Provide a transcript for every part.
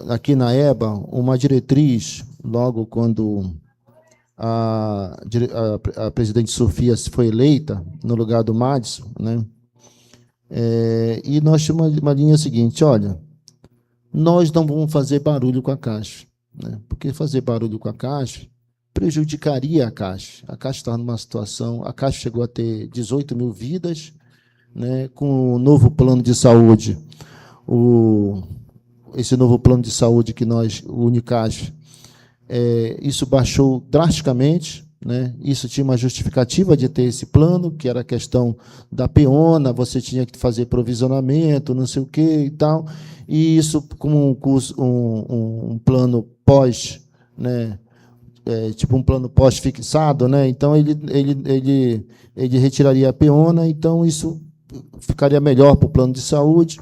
aqui na EBA, uma diretriz, logo quando a presidente Sofia foi eleita, no lugar do Madison, né? E nós tínhamos uma linha seguinte: olha, nós não vamos fazer barulho com a Caixa, né? Porque fazer barulho com a Caixa prejudicaria a Caixa. A Caixa está numa situação, a Caixa chegou a ter 18 mil vidas, né? Com o novo plano de saúde, esse novo plano de saúde que nós, o Unicaixa, isso baixou drasticamente, né? Isso tinha uma justificativa de ter esse plano, que era a questão da peona, você tinha que fazer provisionamento, não sei o quê e tal, e isso como um plano pós, né? Tipo um plano pós-fixado, né? Então ele retiraria a peona, então isso ficaria melhor para o plano de saúde.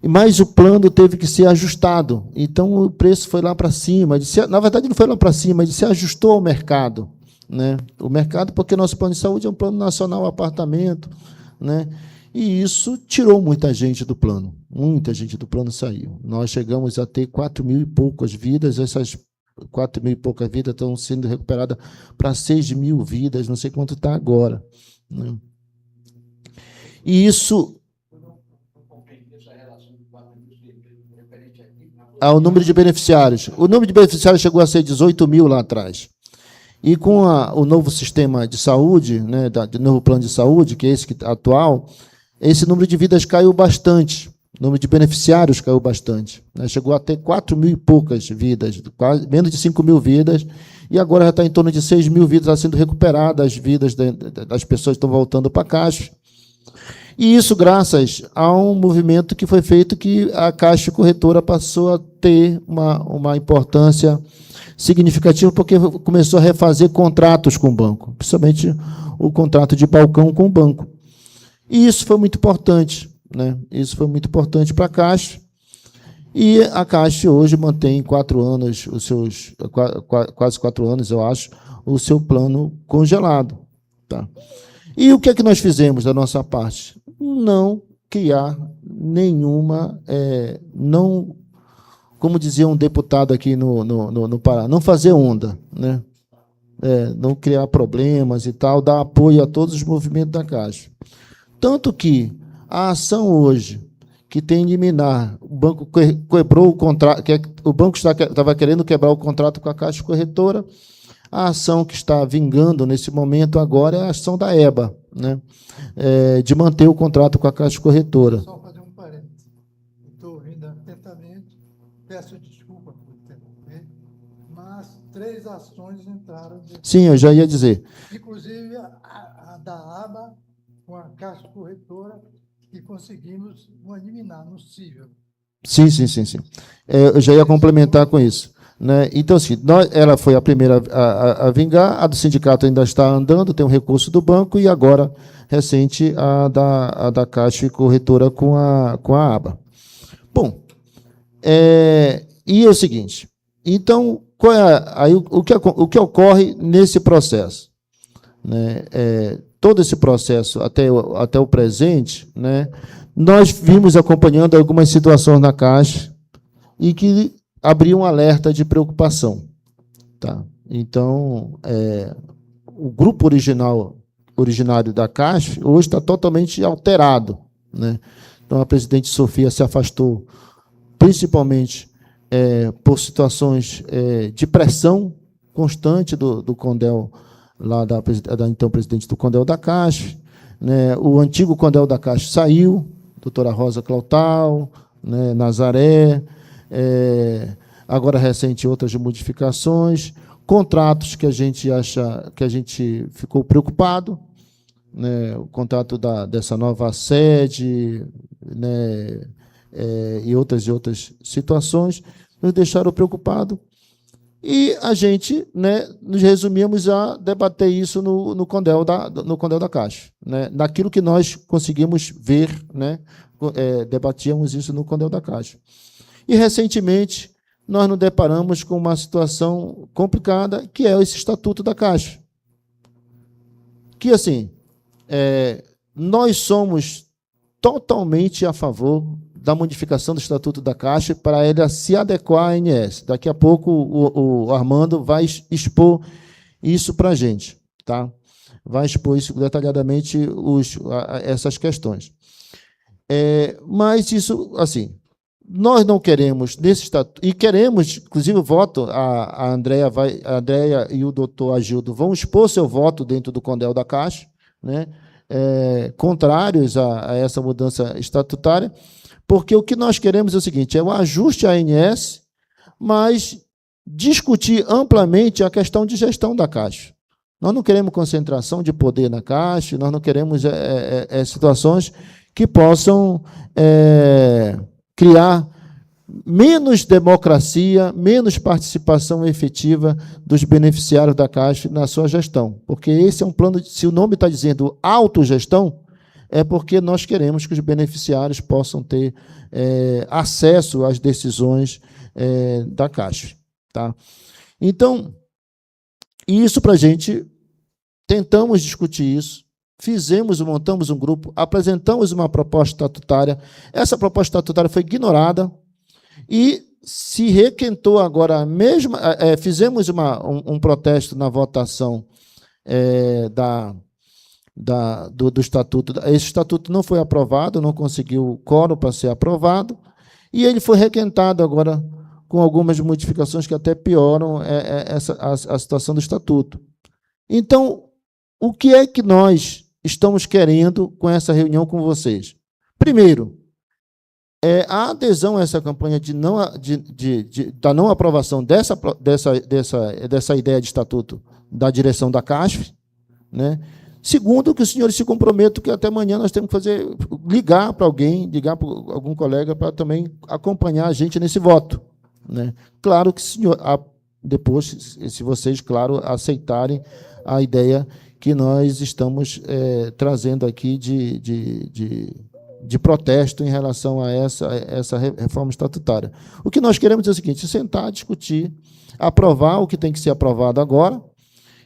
Mas o plano teve que ser ajustado. Então, o preço foi lá para cima. Na verdade, não foi lá para cima, ele se ajustou ao mercado, né? O mercado, porque nosso plano de saúde é um plano nacional apartamento, né? E isso tirou muita gente do plano. Muita gente do plano saiu. Nós chegamos a ter 4 mil e poucas vidas. Essas 4 mil e poucas vidas estão sendo recuperadas para 6 mil vidas, não sei quanto está agora, né? E isso... o número de beneficiários. O número de beneficiários chegou a ser 18 mil lá atrás. E com o novo sistema de saúde, né, do novo plano de saúde, que é esse atual, esse número de vidas caiu bastante. O número de beneficiários caiu bastante, né? Chegou a ter 4 mil e poucas vidas, quase, menos de 5 mil vidas, e agora já está em torno de 6 mil vidas sendo recuperadas, as vidas das pessoas que estão voltando para a Caixa. E isso graças a um movimento que foi feito, que a Caixa Corretora passou a ter uma importância significativa, porque começou a refazer contratos com o banco, principalmente o contrato de balcão com o banco. E isso foi muito importante, né? Isso foi muito importante para a Caixa. E a Caixa hoje mantém 4 anos, quase 4 anos, eu acho, o seu plano congelado. Tá? E o que é que nós fizemos da nossa parte? Não criar nenhuma, não, como dizia um deputado aqui no Pará, não fazer onda, né? Não criar problemas e tal, dar apoio a todos os movimentos da Caixa. Tanto que a ação hoje, que tem liminar, o banco quebrou o contrato, o banco estava querendo quebrar o contrato com a Caixa Corretora. A ação que está vingando nesse momento agora é a ação da EBA, né? De manter o contrato com a Caixa Corretora. Só fazer um parênteses. Estou ouvindo atentamente, peço desculpa por interromper, mas 3 ações entraram. Sim, eu já ia dizer. Inclusive a da ABA com a Caixa Corretora, e conseguimos uma liminar no cível. Sim. Eu já ia complementar com isso, né? Então, assim, ela foi a primeira a vingar, a do sindicato ainda está andando, tem um recurso do banco, e agora, recente, a da Caixa Corretora com a ABA. Bom, e é o seguinte, então, o que ocorre nesse processo? Né? Todo esse processo até o presente, né, nós vimos acompanhando algumas situações na Caixa e que abriam um alerta de preocupação. Tá? Então, o grupo originário da Caixa hoje está totalmente alterado, né? Então, a presidente Sofia se afastou, principalmente por situações de pressão constante do Condel, lá da então presidente do Condel da Caixa, né? O antigo Condel da Caixa saiu, doutora Rosa Clautal, né? Nazaré, agora recente outras modificações, contratos que a gente ficou preocupado, né? O contrato dessa nova sede, né? E outras situações nos deixaram preocupados. E a gente, né, nos resumimos a debater isso no Condel da Caixa, né? Naquilo que nós conseguimos ver, né, debatíamos isso no Condel da Caixa. E, recentemente, nós nos deparamos com uma situação complicada, que é esse Estatuto da Caixa. Que, assim, nós somos totalmente a favor da modificação do Estatuto da Caixa para ela se adequar à ANS. Daqui a pouco o Armando vai expor isso para a gente, tá? Vai expor isso detalhadamente, essas questões. Mas isso, assim, nós não queremos nesse estatuto, e queremos, inclusive o voto, a Andréia e o doutor Agildo vão expor seu voto dentro do Condel da Caixa, né? Contrários a essa mudança estatutária, porque o que nós queremos é o seguinte, é o ajuste à ANS, mas discutir amplamente a questão de gestão da Caixa. Nós não queremos concentração de poder na Caixa, nós não queremos situações que possam criar menos democracia, menos participação efetiva dos beneficiários da Caixa na sua gestão. Porque esse é um plano, se o nome está dizendo autogestão, é porque nós queremos que os beneficiários possam ter acesso às decisões da Caixa. Tá? Então, isso para a gente, tentamos discutir isso, montamos um grupo, apresentamos uma proposta estatutária, essa proposta estatutária foi ignorada e se requentou agora a mesma, fizemos um protesto na votação do Estatuto. Esse Estatuto não foi aprovado, não conseguiu quórum para ser aprovado, e ele foi requentado agora com algumas modificações que até pioram a situação do Estatuto. Então, o que é que nós estamos querendo com essa reunião com vocês? Primeiro, a adesão a essa campanha da não aprovação dessa ideia de estatuto da direção da CASF, né? Segundo, que os senhores se comprometam que até amanhã nós temos que ligar para alguém, ligar para algum colega para também acompanhar a gente nesse voto, né? Claro que depois, se vocês, claro, aceitarem a ideia que nós estamos trazendo aqui de protesto em relação a essa reforma estatutária. O que nós queremos é o seguinte, sentar, discutir, aprovar o que tem que ser aprovado agora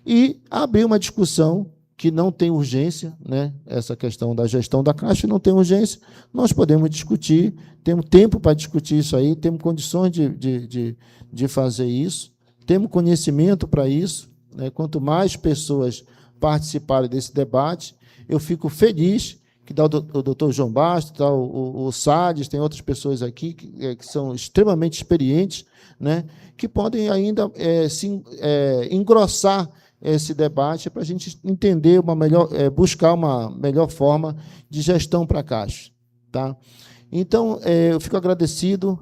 e abrir uma discussão que não tem urgência, né? Essa questão da gestão da Caixa não tem urgência, nós podemos discutir, temos tempo para discutir isso aí, temos condições de fazer isso, temos conhecimento para isso, né? Quanto mais pessoas participarem desse debate, eu fico feliz que dá o doutor João Bastos, dá o Salles, tem outras pessoas aqui que são extremamente experientes, né, que podem ainda engrossar esse debate para a gente entender buscar uma melhor forma de gestão para a Caixa. Tá? Então, eu fico agradecido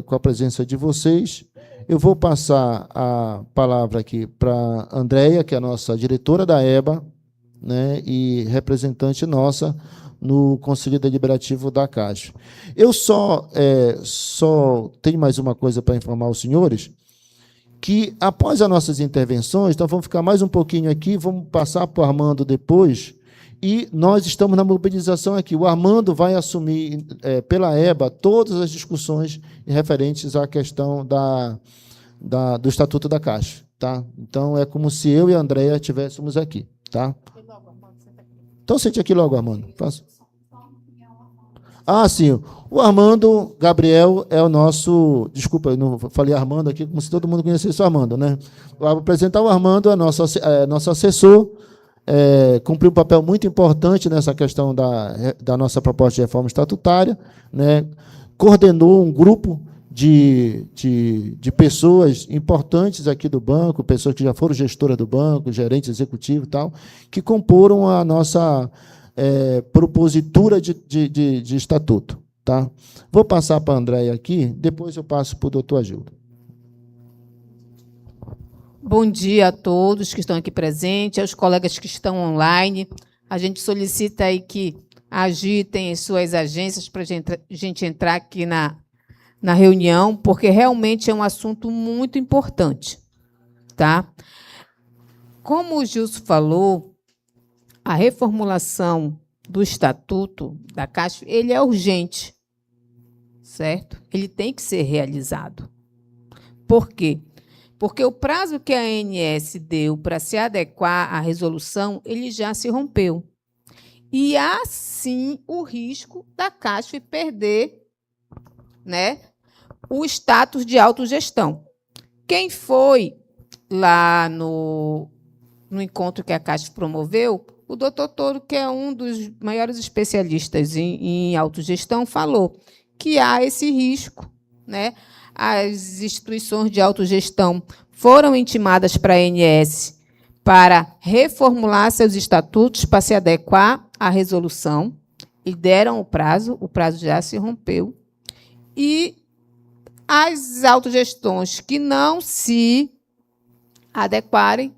com a presença de vocês. Eu vou passar a palavra aqui para a Andréia, que é a nossa diretora da EBA, né, e representante nossa no Conselho Deliberativo da Caixa. Eu só tenho mais uma coisa para informar os senhores, que após as nossas intervenções, então vamos ficar mais um pouquinho aqui, vamos passar para o Armando depois, e nós estamos na mobilização aqui. O Armando vai assumir, pela EBA, todas as discussões referentes à questão do Estatuto da Caixa. Tá? Então, é como se eu e a Andréia estivéssemos aqui. Tá? Então, sente aqui logo, Armando. Sim. O Armando Gabriel é o nosso... Desculpa, eu não falei Armando aqui, como se todo mundo conhecesse o Armando, né? Vou apresentar o Armando, é nosso assessor, cumpriu um papel muito importante nessa questão da nossa proposta de reforma estatutária, né? Coordenou um grupo de pessoas importantes aqui do banco, pessoas que já foram gestoras do banco, gerentes executivos e tal, que comporam a nossa propositura de estatuto. Tá? Vou passar para a Andréia aqui, depois eu passo para o doutor Agildo. Bom dia a todos que estão aqui presentes, aos colegas que estão online. A gente solicita aí que agitem as suas agências para a gente entrar aqui na reunião, porque realmente é um assunto muito importante. Tá? Como o Gilson falou, a reformulação do Estatuto da Caixa, ele é urgente, certo? Ele tem que ser realizado. Por quê? Porque o prazo que a ANS deu para se adequar à resolução, ele já se rompeu. E há, sim, o risco da Caixa perder né, o status de autogestão. Quem foi lá no encontro que a CASF promoveu, o doutor Toro, que é um dos maiores especialistas em autogestão, falou que há esse risco, né? As instituições de autogestão foram intimadas para a ANS para reformular seus estatutos para se adequar à resolução, e deram o prazo já se rompeu. E as autogestões que não se adequarem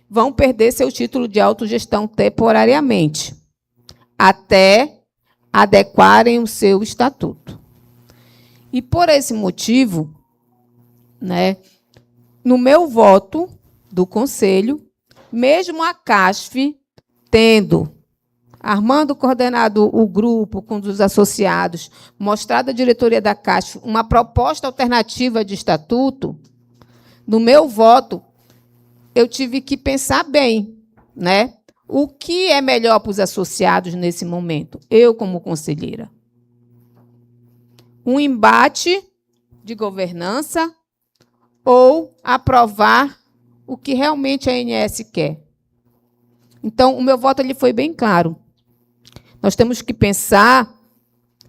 vão perder seu título de autogestão temporariamente, até adequarem o seu estatuto. E, por esse motivo, né, no meu voto do Conselho, mesmo a CASF armando coordenado o grupo com os associados, mostrado à diretoria da CASF uma proposta alternativa de estatuto, no meu voto, eu tive que pensar bem, né? O que é melhor para os associados nesse momento? Eu, como conselheira. Um embate de governança ou aprovar o que realmente a ANS quer? Então, o meu voto ali foi bem claro. Nós temos que pensar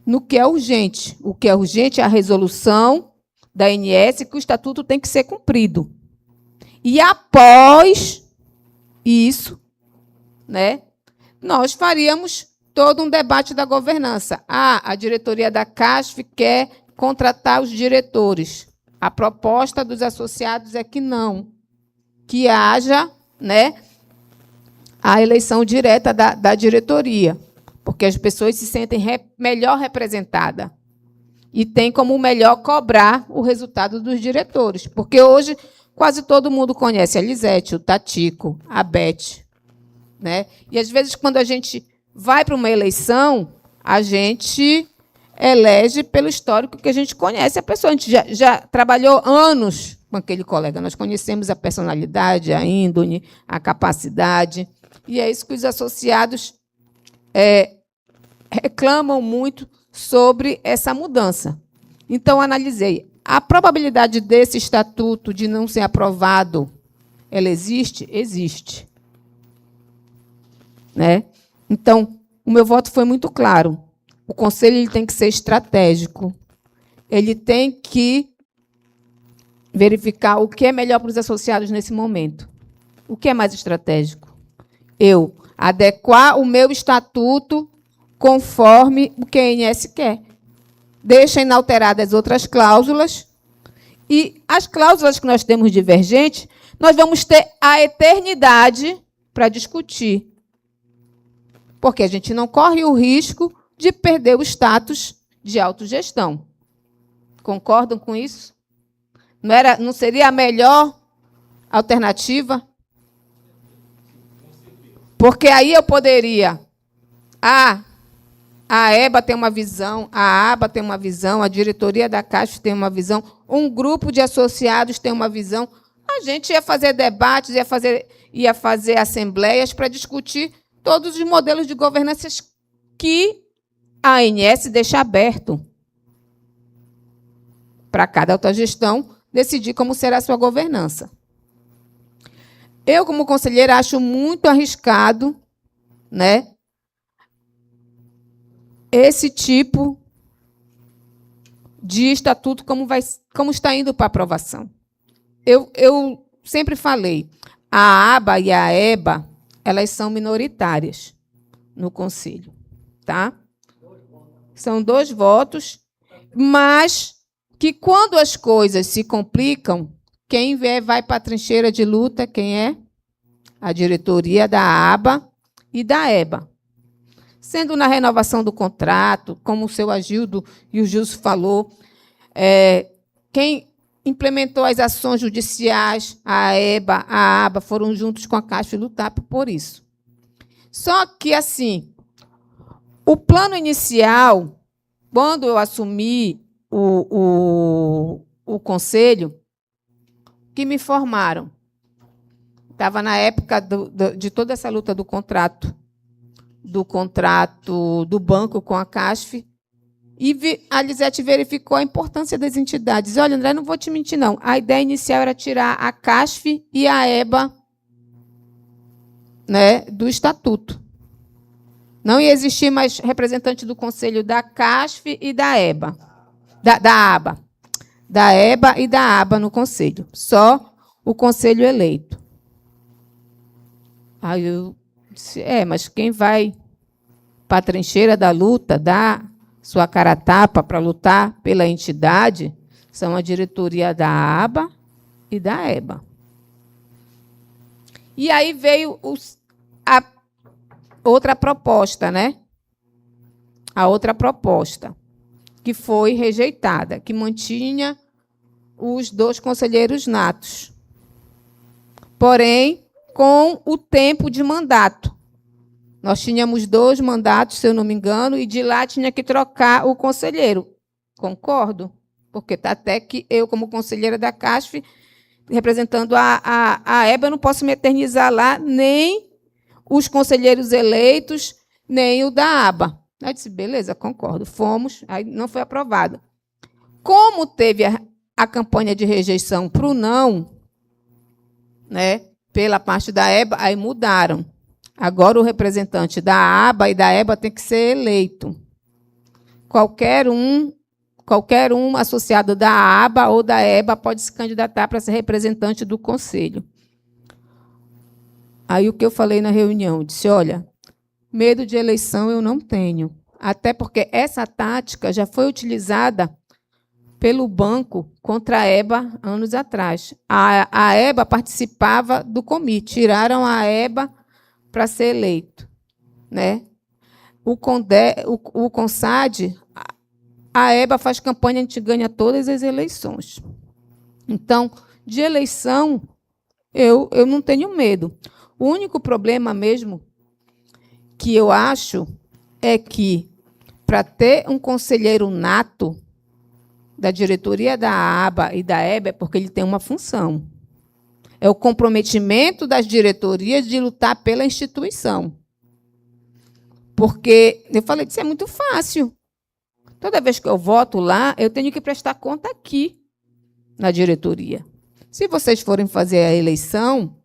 no que é urgente. O que é urgente é a resolução da ANS, que o estatuto tem que ser cumprido. E após isso, né, nós faríamos todo um debate da governança. A diretoria da CASF quer contratar os diretores. A proposta dos associados é que não, que haja, né, a eleição direta da diretoria, porque as pessoas se sentem melhor representadas e tem como melhor cobrar o resultado dos diretores, porque hoje quase todo mundo conhece a Lisete, o Tatico, a Beth, né? E, às vezes, quando a gente vai para uma eleição, a gente elege pelo histórico que a gente conhece a pessoa. A gente já trabalhou anos com aquele colega. Nós conhecemos a personalidade, a índole, a capacidade. E é isso que os associados reclamam muito sobre essa mudança. Então, analisei. A probabilidade desse estatuto de não ser aprovado, ela existe? Existe. Né? Então, o meu voto foi muito claro. O Conselho ele tem que ser estratégico. Ele tem que verificar o que é melhor para os associados nesse momento. O que é mais estratégico? Eu adequar o meu estatuto conforme o que a ANS quer. Deixa inalteradas as outras cláusulas, e as cláusulas que nós temos divergentes, nós vamos ter a eternidade para discutir. Porque a gente não corre o risco de perder o status de autogestão. Concordam com isso? Não seria a melhor alternativa? Porque aí eu poderia... A EBA tem uma visão, a ABA tem uma visão, a diretoria da CASF tem uma visão, um grupo de associados tem uma visão. A gente ia fazer debates, ia fazer assembleias para discutir todos os modelos de governança que a ANS deixa aberto para cada autogestão decidir como será a sua governança. Eu, como conselheira, acho muito arriscado, né, esse tipo de estatuto como está indo para aprovação. Eu sempre falei, a ABA e a EBA, elas são minoritárias no Conselho. Tá? São 2 votos, mas que, quando as coisas se complicam, quem vai para a trincheira de luta, quem é? A diretoria da ABA e da EBA. Sendo na renovação do contrato, como o seu Agildo e o Gilson falou, quem implementou as ações judiciais, a EBA, a ABA, foram juntos com a CASF lutar por isso. Só que, assim, o plano inicial, quando eu assumi o Conselho, que me formaram, estava na época de toda essa luta do contrato do banco com a CASF, E a Lisete verificou a importância das entidades. Olha, André, não vou te mentir, não. A ideia inicial era tirar a CASF e a EBA, né, do estatuto. Não ia existir mais representante do conselho da CASF e da EBA. Da ABA. Da EBA e da ABA no conselho. Só o conselho eleito. Aí eu disse, mas quem vai para a trincheira da luta, dar sua cara a tapa para lutar pela entidade, são a diretoria da ABA e da EBA. E aí veio a outra proposta, né? A outra proposta, que foi rejeitada, que mantinha os 2 conselheiros natos. Porém, com o tempo de mandato. Nós tínhamos 2 mandatos, se eu não me engano, e de lá tinha que trocar o conselheiro. Concordo? Porque está até que eu, como conselheira da CASF, representando a EBA, não posso me eternizar lá, nem os conselheiros eleitos, nem o da ABA. Aí disse, beleza, concordo. Fomos, aí não foi aprovado. Como teve a campanha de rejeição para o não, né, pela parte da EBA, aí mudaram. Agora o representante da ABA e da EBA tem que ser eleito. Qualquer um associado da ABA ou da EBA pode se candidatar para ser representante do conselho. Aí o que eu falei na reunião, disse, olha, medo de eleição eu não tenho, até porque essa tática já foi utilizada pelo banco contra a EBA anos atrás. A EBA participava do comitê, tiraram a EBA para ser eleito, né? O CONSAD, a EBA faz campanha, a gente ganha todas as eleições. Então, de eleição, eu não tenho medo. O único problema mesmo que eu acho é que, para ter um conselheiro nato da diretoria da ABA e da EBA, é porque ele tem uma função. É o comprometimento das diretorias de lutar pela instituição. Porque, eu falei, isso é muito fácil. Toda vez que eu voto lá, eu tenho que prestar conta aqui, na diretoria. Se vocês forem fazer a eleição,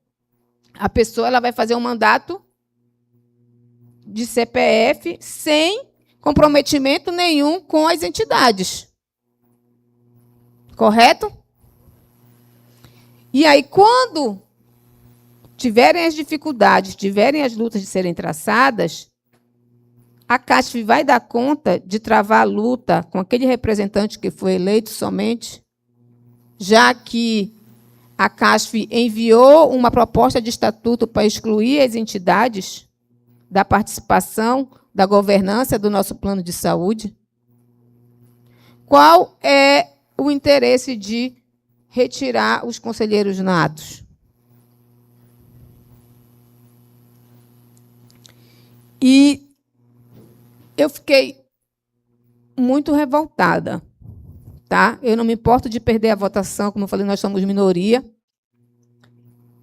a pessoa ela vai fazer um mandato de CPF sem comprometimento nenhum com as entidades. Correto? E aí, quando tiverem as dificuldades, tiverem as lutas de serem traçadas, a CASF vai dar conta de travar a luta com aquele representante que foi eleito somente, já que a CASF enviou uma proposta de estatuto para excluir as entidades da participação, da governança do nosso plano de saúde? Qual é o interesse de retirar os conselheiros natos? E eu fiquei muito revoltada. Tá? Eu não me importo de perder a votação, como eu falei, nós somos minoria.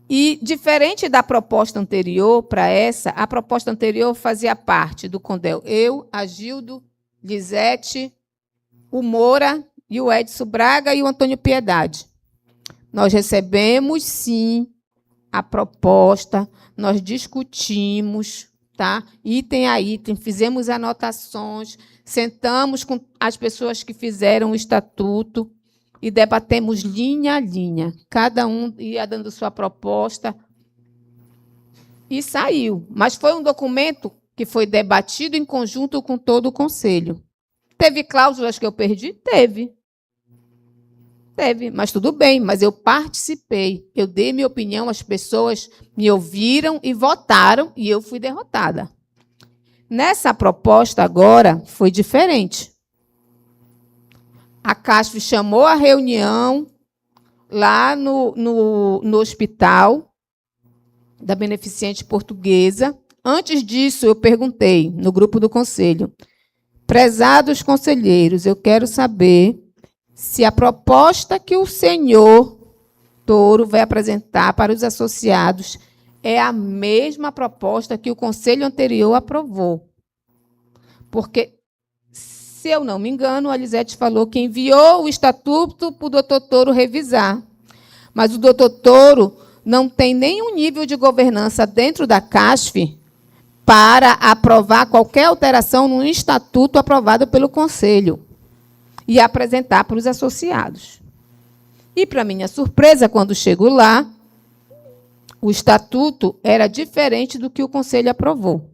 E, diferente da proposta anterior para essa, a proposta anterior fazia parte do CONDEL. Eu, a Gildo, Lisete, o Moura, e o Edson Braga e o Antônio Piedade. Nós recebemos, sim, a proposta, nós discutimos, tá? Item a item, fizemos anotações, sentamos com as pessoas que fizeram o estatuto e debatemos linha a linha. Cada um ia dando sua proposta e saiu. Mas foi um documento que foi debatido em conjunto com todo o conselho. Teve cláusulas que eu perdi? Teve. Teve, mas tudo bem, mas eu participei. Eu dei minha opinião, as pessoas me ouviram e votaram, e eu fui derrotada. Nessa proposta agora, foi diferente. A CASF chamou a reunião lá no hospital da Beneficente Portuguesa. Antes disso, eu perguntei no grupo do conselho, prezados conselheiros, eu quero saber se a proposta que o senhor Toro vai apresentar para os associados é a mesma proposta que o conselho anterior aprovou. Porque Se eu não me engano, a Lisete falou que enviou o estatuto para o doutor Toro revisar. Mas o doutor Toro não tem nenhum nível de governança dentro da CASF para aprovar qualquer alteração no estatuto aprovado pelo Conselho e apresentar para os associados. E, para minha surpresa, quando chego lá, o estatuto era diferente do que o Conselho aprovou.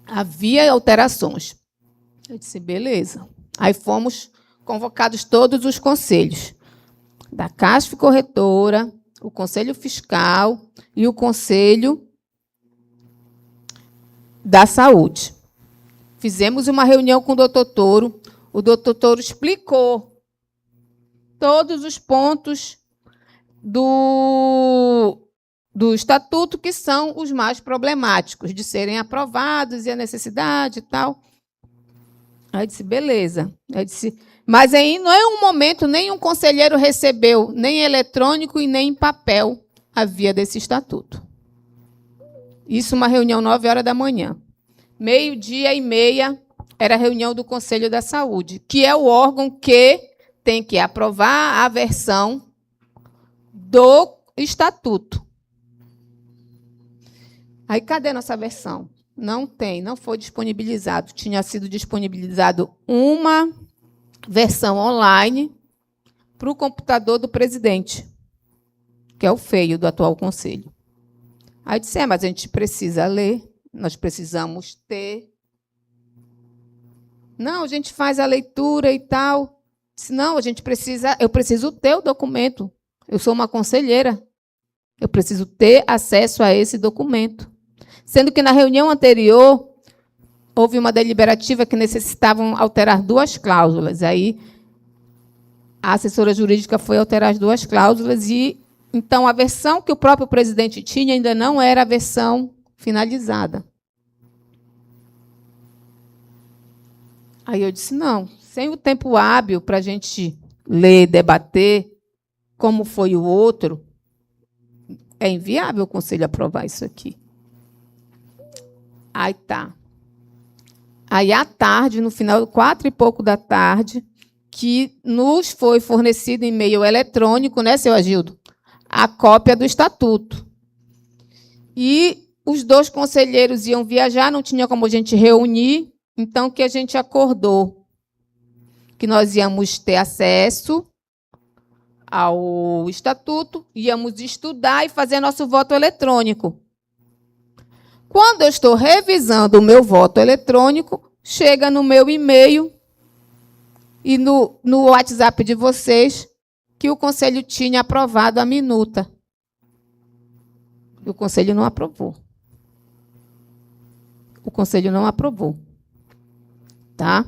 Havia alterações. Eu disse, beleza. Aí fomos convocados todos os conselhos, da CASF Corretora, o Conselho Fiscal e o Conselho da Saúde. Fizemos uma reunião com o doutor Toro. O doutor Toro explicou todos os pontos do estatuto que são os mais problemáticos de serem aprovados e a necessidade e tal. Aí eu disse, beleza. Eu disse, mas aí, não é um momento, nenhum conselheiro recebeu, nem eletrônico e nem em papel, a via desse estatuto. Isso uma reunião 9h da manhã. 12h30 era a reunião do Conselho da Saúde, que é o órgão que tem que aprovar a versão do estatuto. Aí, cadê nossa versão? Não tem, não foi disponibilizado. Tinha sido disponibilizado uma versão online para o computador do presidente, que é o feio do atual conselho. Aí disse, mas a gente precisa ler, nós precisamos ter. Não, a gente faz a leitura e tal. Disse, não, eu preciso ter o documento. Eu sou uma conselheira. Eu preciso ter acesso a esse documento. Sendo que na reunião anterior houve uma deliberativa que necessitavam alterar 2 cláusulas. Aí a assessora jurídica foi alterar as 2 cláusulas e então a versão que o próprio presidente tinha ainda não era a versão finalizada. Aí eu disse, não, sem o tempo hábil para a gente ler, debater, como foi o outro, é inviável o Conselho aprovar isso aqui. Aí tá. Aí, à tarde, no final, 4 e pouco da tarde, que nos foi fornecido em meio eletrônico, né, seu Agildo, a cópia do estatuto. E os 2 conselheiros iam viajar, não tinha como a gente reunir, então, que a gente acordou que nós íamos ter acesso ao estatuto, íamos estudar e fazer nosso voto eletrônico. Quando eu estou revisando o meu voto eletrônico, chega no meu e-mail e no WhatsApp de vocês que o Conselho tinha aprovado a minuta. E o Conselho não aprovou. O Conselho não aprovou. Tá?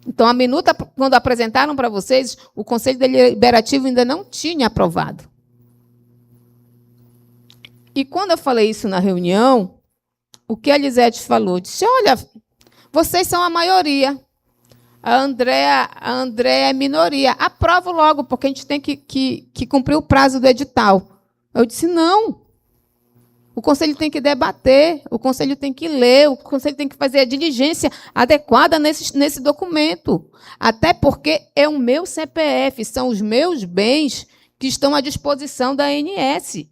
Então, a minuta, quando apresentaram para vocês, o Conselho Deliberativo ainda não tinha aprovado. E quando eu falei isso na reunião, o que a Lisete falou? Disse, olha, vocês são a maioria. A Andréa é minoria. Aprova logo, porque a gente tem que cumprir o prazo do edital. Eu disse, não. O Conselho tem que debater, o Conselho tem que ler, o Conselho tem que fazer a diligência adequada nesse documento. Até porque é o meu CPF, são os meus bens que estão à disposição da ANS.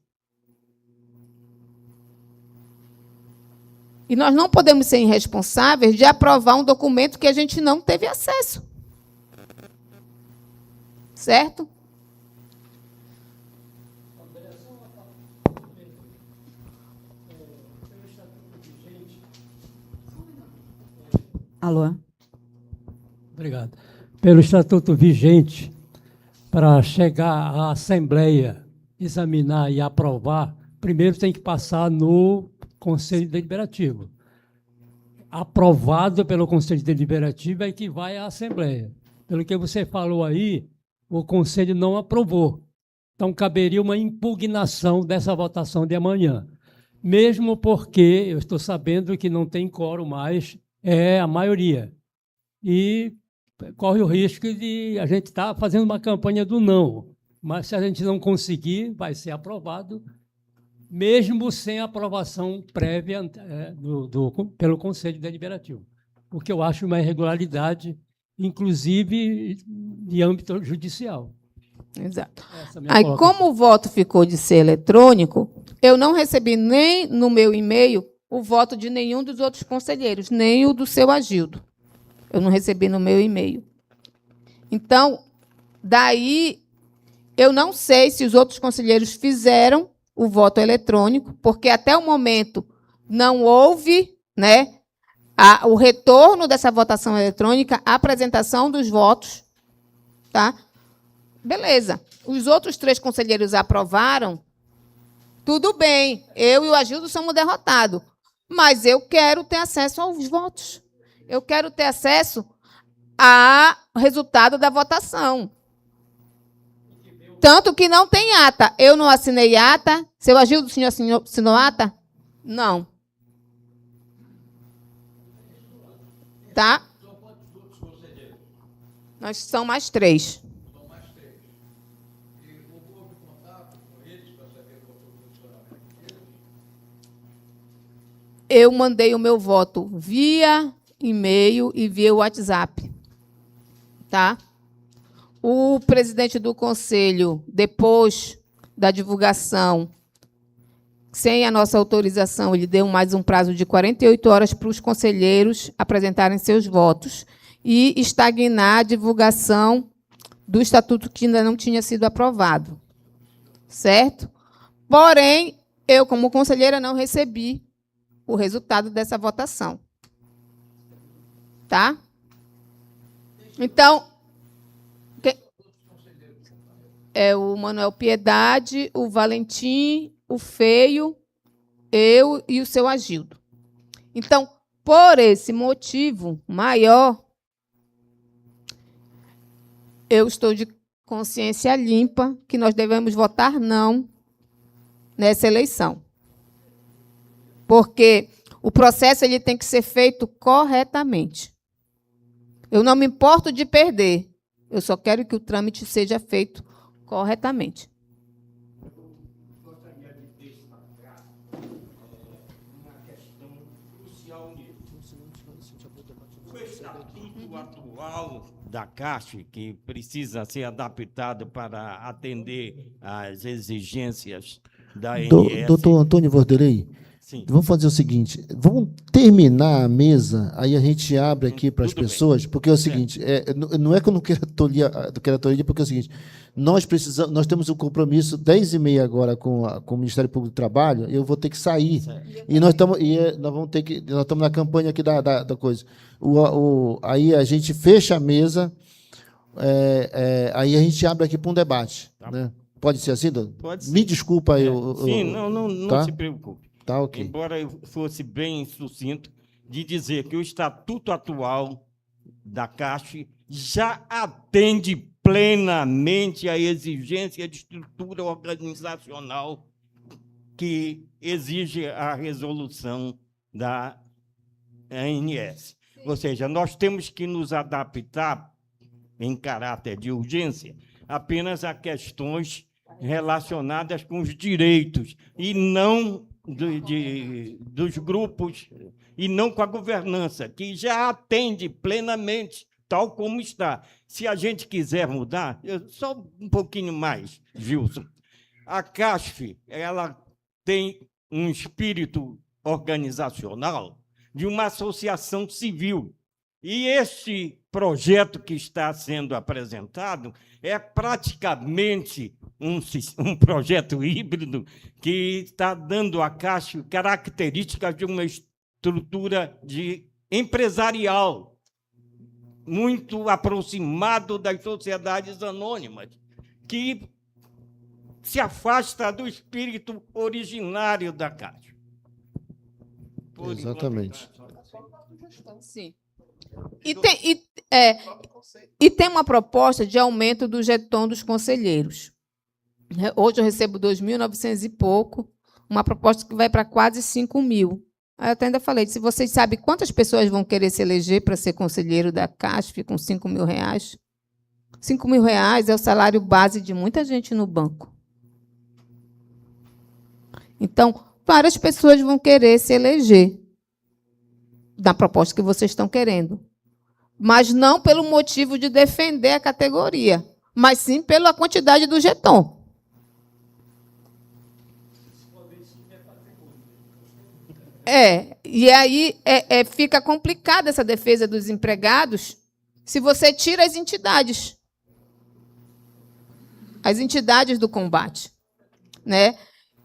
E nós não podemos ser irresponsáveis de aprovar um documento que a gente não teve acesso. Certo? Alô? Obrigado. Pelo estatuto vigente, para chegar à Assembleia, examinar e aprovar, primeiro tem que passar no Conselho Deliberativo. Aprovado pelo Conselho Deliberativo é que vai à Assembleia. Pelo que você falou aí, o Conselho não aprovou. Então, caberia uma impugnação dessa votação de amanhã. Mesmo porque eu estou sabendo que não tem quórum mais, é a maioria. E corre o risco de a gente estar fazendo uma campanha do não. Mas se a gente não conseguir, vai ser aprovado, mesmo sem aprovação prévia pelo Conselho Deliberativo. porque eu acho uma irregularidade, inclusive de âmbito judicial. Exato. Essa é a minha Aí, colocação. como o voto ficou de ser eletrônico, eu não recebi nem no meu e-mail o voto de nenhum dos outros conselheiros, nem o do seu Agildo. Eu não recebi no meu e-mail. Então, daí, eu não sei se os outros conselheiros fizeram o voto eletrônico, porque até o momento não houve, né, o retorno dessa votação eletrônica, a apresentação dos votos, tá? Beleza. Os outros 3 conselheiros aprovaram, tudo bem, eu e o Agildo somos derrotados, mas eu quero ter acesso aos votos. Eu quero ter acesso ao resultado da votação. Tanto que não tem ata. Eu não assinei ata. Seu Agildo, o senhor assinou ata? Não. Tá? Nós são mais 3. Eu mandei o meu voto via e-mail e via WhatsApp. Tá? O presidente do conselho, depois da divulgação, sem a nossa autorização, ele deu mais um prazo de 48 horas para os conselheiros apresentarem seus votos e estagnar a divulgação do estatuto que ainda não tinha sido aprovado. Certo? Porém, eu, como conselheira, não recebi o resultado dessa votação. Tá? Então, é o Manuel Piedade, o Valentim, o Feio, eu e o seu Agildo. Então, por esse motivo maior, eu estou de consciência limpa que nós devemos votar não nessa eleição. Porque o processo ele tem que ser feito corretamente. Eu não me importo de perder, eu só quero que o trâmite seja feito corretamente. Gostaria de destacar uma questão crucial nisso. O estatuto atual da Caixa, que precisa ser adaptado para atender às exigências da ANS. Doutor Antônio Vorderei, Sim. vamos fazer o seguinte, vamos terminar a mesa, aí a gente abre aqui para as Tudo bem. pessoas, porque é o seguinte, não é que eu não quero tolir, porque é o seguinte, nós temos um compromisso 10h30 agora com o Ministério Público do Trabalho, eu vou ter que sair, e nós estamos na campanha aqui da coisa. Aí a gente fecha a mesa, aí a gente abre aqui para um debate. Tá. Né? Pode ser assim, doutor? Pode ser. Me desculpa aí. Sim, não tá? se preocupe. Tá, ok. Embora eu fosse bem sucinto de dizer que o estatuto atual da Caixa já atende plenamente à exigência de estrutura organizacional que exige a resolução da ANS. Ou seja, nós temos que nos adaptar, em caráter de urgência, apenas a questões relacionadas com os direitos e não dos grupos, e não com a governança, que já atende plenamente, tal como está. Se a gente quiser mudar, só um pouquinho mais, Gilson. A CASF, ela tem um espírito organizacional de uma associação civil. E este projeto que está sendo apresentado é praticamente um projeto híbrido que está dando à Caixa características de uma estrutura empresarial muito aproximado das sociedades anônimas, que se afasta do espírito originário da Caixa. Exatamente. Sim. E tem uma proposta de aumento do jeton dos conselheiros. Hoje eu recebo 2.900 e pouco, uma proposta que vai para quase 5.000. Aí eu até ainda falei, se vocês sabem quantas pessoas vão querer se eleger para ser conselheiro da CASF com R$5.000, R$5.000 é o salário base de muita gente no banco. Então, várias pessoas vão querer se eleger. da proposta que vocês estão querendo. Mas não pelo motivo de defender a categoria, mas sim pela quantidade do jeton. E aí fica complicada essa defesa dos empregados se você tira as entidades do combate, né?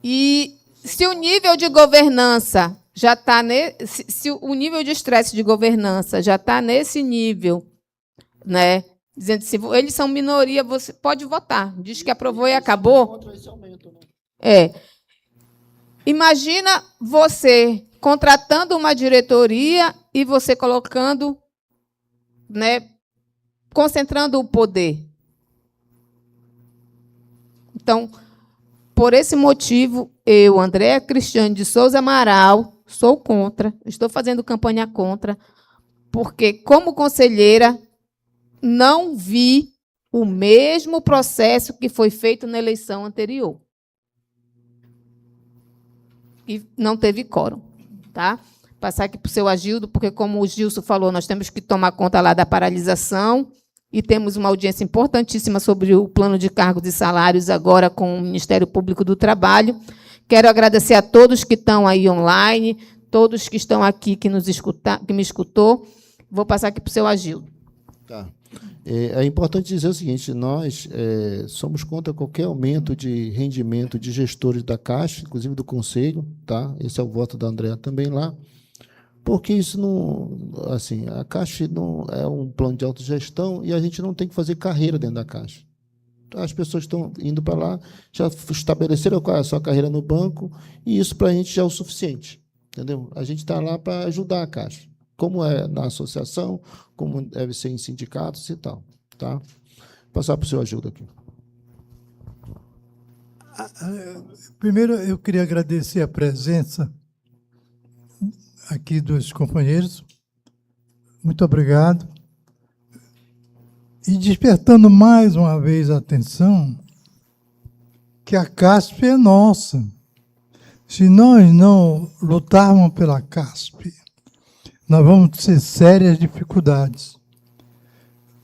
E se o nível de governança já está se o nível de estresse de governança já está nesse nível, né? Dizendo que se eles são minoria, você pode votar. Diz que aprovou e acabou. Imagina você contratando uma diretoria e você colocando, né, concentrando o poder. Então, por esse motivo, eu, Andréa Cristiane de Souza Amaral, sou contra, estou fazendo campanha contra, porque, como conselheira, não vi o mesmo processo que foi feito na eleição anterior. E não teve quórum. Tá? Passar aqui para o seu Agildo, porque, como o Gilson falou, nós temos que tomar conta lá da paralisação e temos uma audiência importantíssima sobre o plano de cargos e salários agora com o Ministério Público do Trabalho. Quero agradecer a todos que estão aí online, todos que estão aqui, que me escutou. Vou passar aqui para o seu Agildo. Tá. É importante dizer o seguinte, nós somos contra qualquer aumento de rendimento de gestores da Caixa, inclusive do Conselho, tá? Esse é o voto da Andréa também lá, porque isso não, assim, a Caixa não é um plano de autogestão e a gente não tem que fazer carreira dentro da Caixa. As pessoas estão indo para lá, já estabeleceram qual é a sua carreira no banco, e isso para a gente já é o suficiente, entendeu? A gente está lá para ajudar a Caixa, como é na associação, como deve ser em sindicatos e tal. Tá? Vou passar para o seu Agildo aqui. Primeiro, eu queria agradecer a presença aqui dos companheiros. Muito obrigado. E despertando mais uma vez a atenção que a CASP é nossa. Se nós não lutarmos pela CASP, nós vamos ter sérias dificuldades.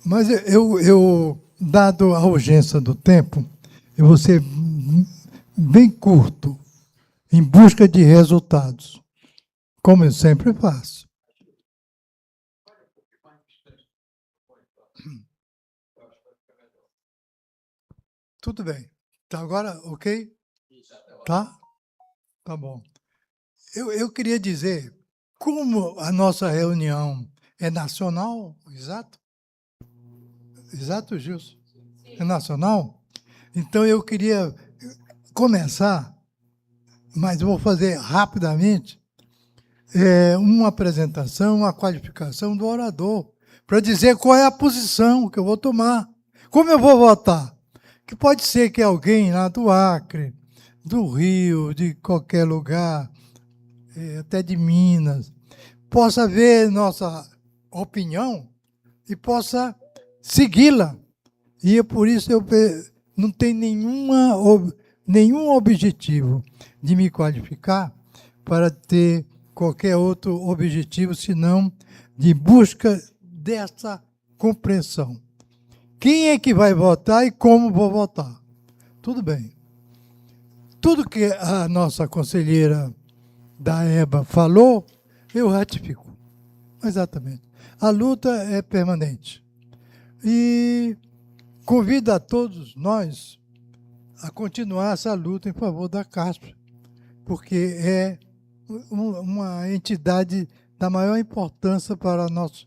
Mas dado a urgência do tempo, eu vou ser bem curto, em busca de resultados, como eu sempre faço. Tudo bem. Tá agora ok? Tá? Tá bom. Eu queria dizer, como a nossa reunião é nacional, exato? Exato, Gilson? É nacional? Então, eu queria começar, mas vou fazer rapidamente, uma apresentação, uma qualificação do orador, para dizer qual é a posição que eu vou tomar, como eu vou votar. Que pode ser que alguém lá do Acre, do Rio, de qualquer lugar, até de Minas, possa ver nossa opinião e possa segui-la. E é por isso eu não tenho nenhum objetivo de me qualificar para ter qualquer outro objetivo, senão de busca dessa compreensão. Quem é que vai votar e como vou votar? Tudo bem. Tudo que a nossa conselheira da EBA falou, eu ratifico. Exatamente. A luta é permanente. E convido a todos nós a continuar essa luta em favor da CASP, porque é uma entidade da maior importância para nossos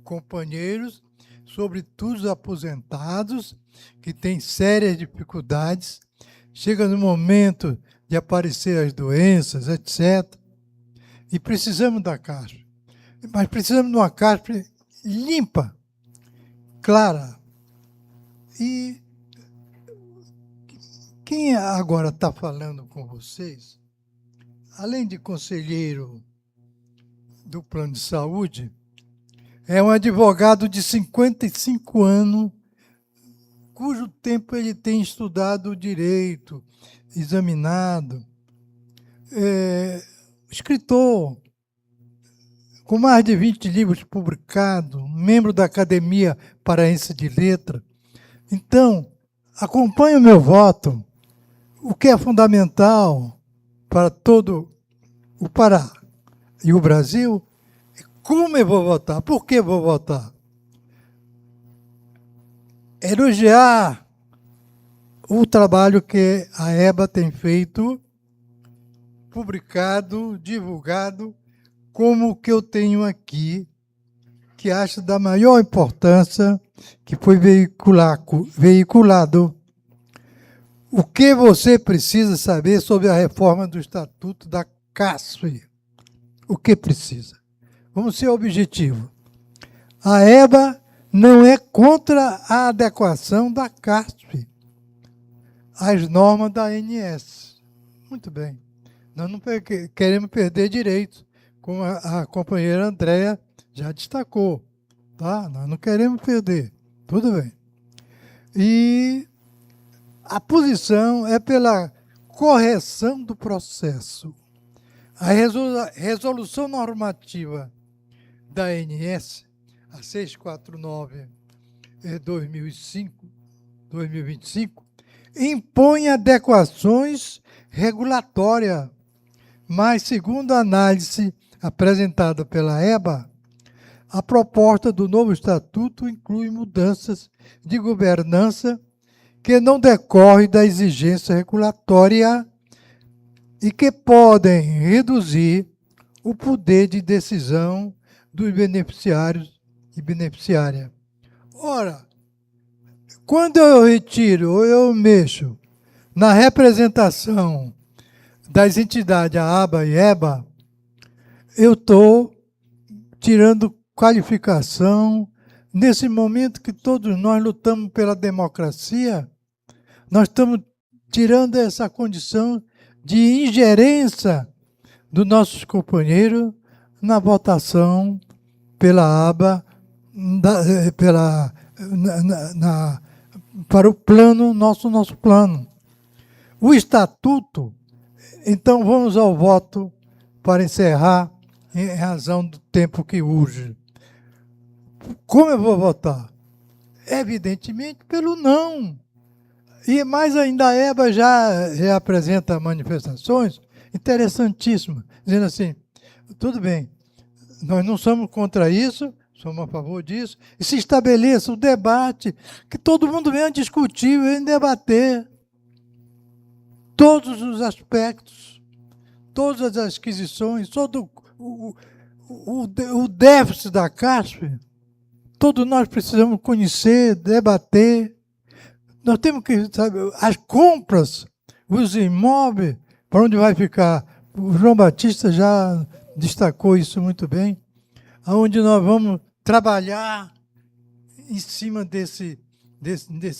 companheiros, sobretudo os aposentados, que têm sérias dificuldades. Chega no momento de aparecer as doenças, etc. E precisamos da CASP. Mas precisamos de uma CASP limpa, clara. E quem agora está falando com vocês, além de conselheiro do plano de saúde, é um advogado de 55 anos, cujo tempo ele tem estudado direito, examinado, escritor, com mais de 20 livros publicados, membro da Academia Paraense de Letras. Então, acompanhe o meu voto, o que é fundamental para todo o Pará e o Brasil. Como eu vou votar? Por que vou votar? Elogiar o trabalho que a EBA tem feito, publicado, divulgado, como o que eu tenho aqui, que acho da maior importância, que foi veiculado. O que você precisa saber sobre a reforma do Estatuto da CASF? O que precisa? Vamos ser objetivos. A EBA não é contra a adequação da CASF às normas da ANS. Muito bem. Nós não queremos perder direitos, como a companheira Andréa já destacou. Tá? Nós não queremos perder. Tudo bem. E a posição é pela correção do processo. A resolução normativa da ANS, a 649/2025, impõe adequações regulatórias, mas, segundo a análise apresentada pela EBA, a proposta do novo estatuto inclui mudanças de governança que não decorrem da exigência regulatória e que podem reduzir o poder de decisão dos beneficiários e beneficiárias. Ora, quando eu retiro ou eu mexo na representação das entidades ABA e EBA, eu estou tirando qualificação. Nesse momento que todos nós lutamos pela democracia, nós estamos tirando essa condição de ingerência dos nossos companheiros na votação pela aba, para o plano, nosso plano. O estatuto, então vamos ao voto para encerrar, em razão do tempo que urge. Como eu vou votar? Evidentemente pelo não. E mais ainda a EBA já apresenta manifestações interessantíssimas, dizendo assim, tudo bem, nós não somos contra isso, somos a favor disso, e se estabeleça o debate, que todo mundo venha discutir, venha debater todos os aspectos, todas as aquisições, todo o déficit da CASF, todos nós precisamos conhecer, debater. Nós temos que saber as compras, os imóveis, para onde vai ficar. O João Batista já destacou isso muito bem, aonde nós vamos trabalhar em cima desse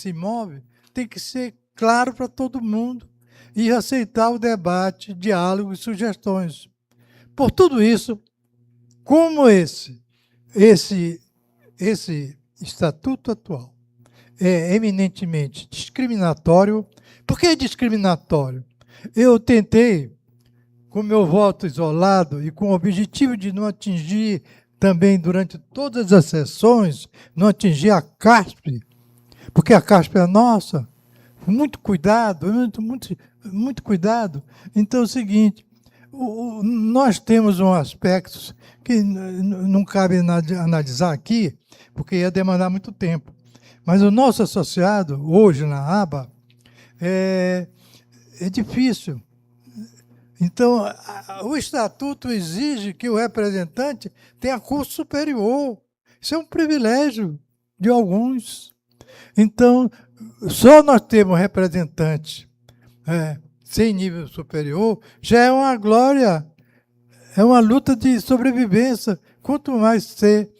imóvel, tem que ser claro para todo mundo e aceitar o debate, diálogo e sugestões. Por tudo isso, como esse estatuto atual é eminentemente discriminatório. Por que discriminatório? Eu tentei, com meu voto isolado e com o objetivo de não atingir também durante todas as sessões, não atingir a CASP, porque a CASP é nossa. Muito cuidado, muito cuidado. Então é o seguinte, nós temos um aspecto que não cabe analisar aqui, porque ia demandar muito tempo. Mas o nosso associado, hoje na aba, é difícil. Então, o estatuto exige que o representante tenha curso superior. Isso é um privilégio de alguns. Então, só nós temos representante sem nível superior, já é uma glória, é uma luta de sobrevivência, quanto mais ter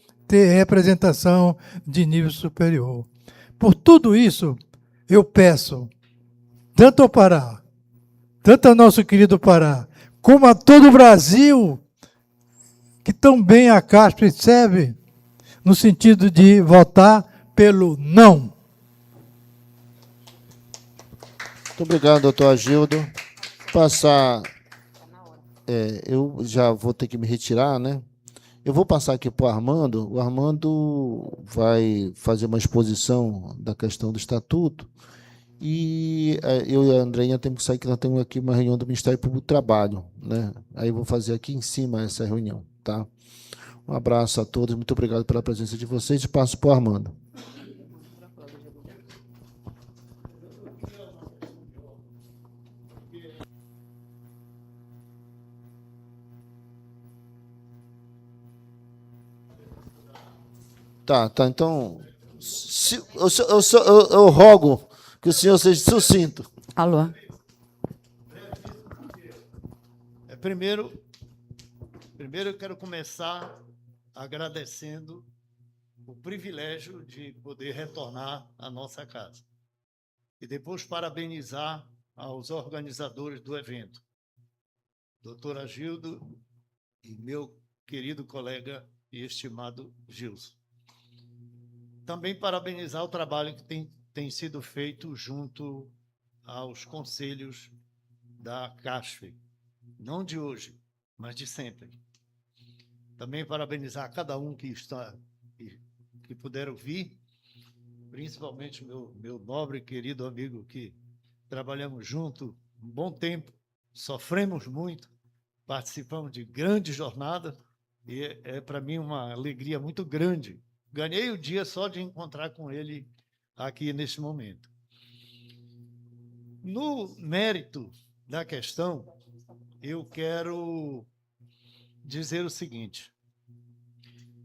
representação de nível superior. Por tudo isso, eu peço, tanto ao Pará, tanto ao nosso querido Pará, como a todo o Brasil, que tão bem a CASP serve, no sentido de votar pelo não. Muito obrigado, doutor Agildo. Passar, eu já vou ter que me retirar, né? Eu vou passar aqui para o Armando. O Armando vai fazer uma exposição da questão do estatuto. E eu e a Andreinha temos que sair, que nós temos aqui uma reunião do Ministério Público do Trabalho, né? Aí eu vou fazer aqui em cima essa reunião, tá? Um abraço a todos, muito obrigado pela presença de vocês e passo para o Armando. Tá, então, eu rogo que o senhor seja sucinto. Alô? Primeiro eu quero começar agradecendo o privilégio de poder retornar à nossa casa. E depois parabenizar aos organizadores do evento, doutor Agildo e meu querido colega e estimado Gilson. Também parabenizar o trabalho que tem sido feito junto aos conselhos da CASF, não de hoje, mas de sempre. Também parabenizar cada um que puderam vir, principalmente meu nobre e querido amigo, que trabalhamos junto um bom tempo, sofremos muito, participamos de grandes jornadas, e é para mim uma alegria muito grande. Ganhei o dia só de encontrar com ele aqui neste momento. No mérito da questão, eu quero dizer o seguinte.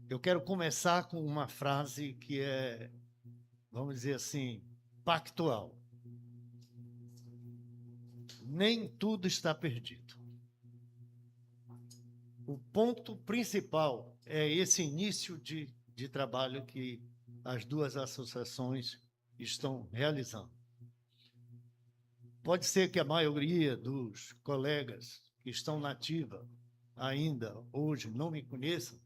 Eu quero começar com uma frase que é, vamos dizer assim, pactual. Nem tudo está perdido. O ponto principal é esse início de trabalho que as duas associações estão realizando. Pode ser que a maioria dos colegas que estão na ativa ainda hoje não me conheçam,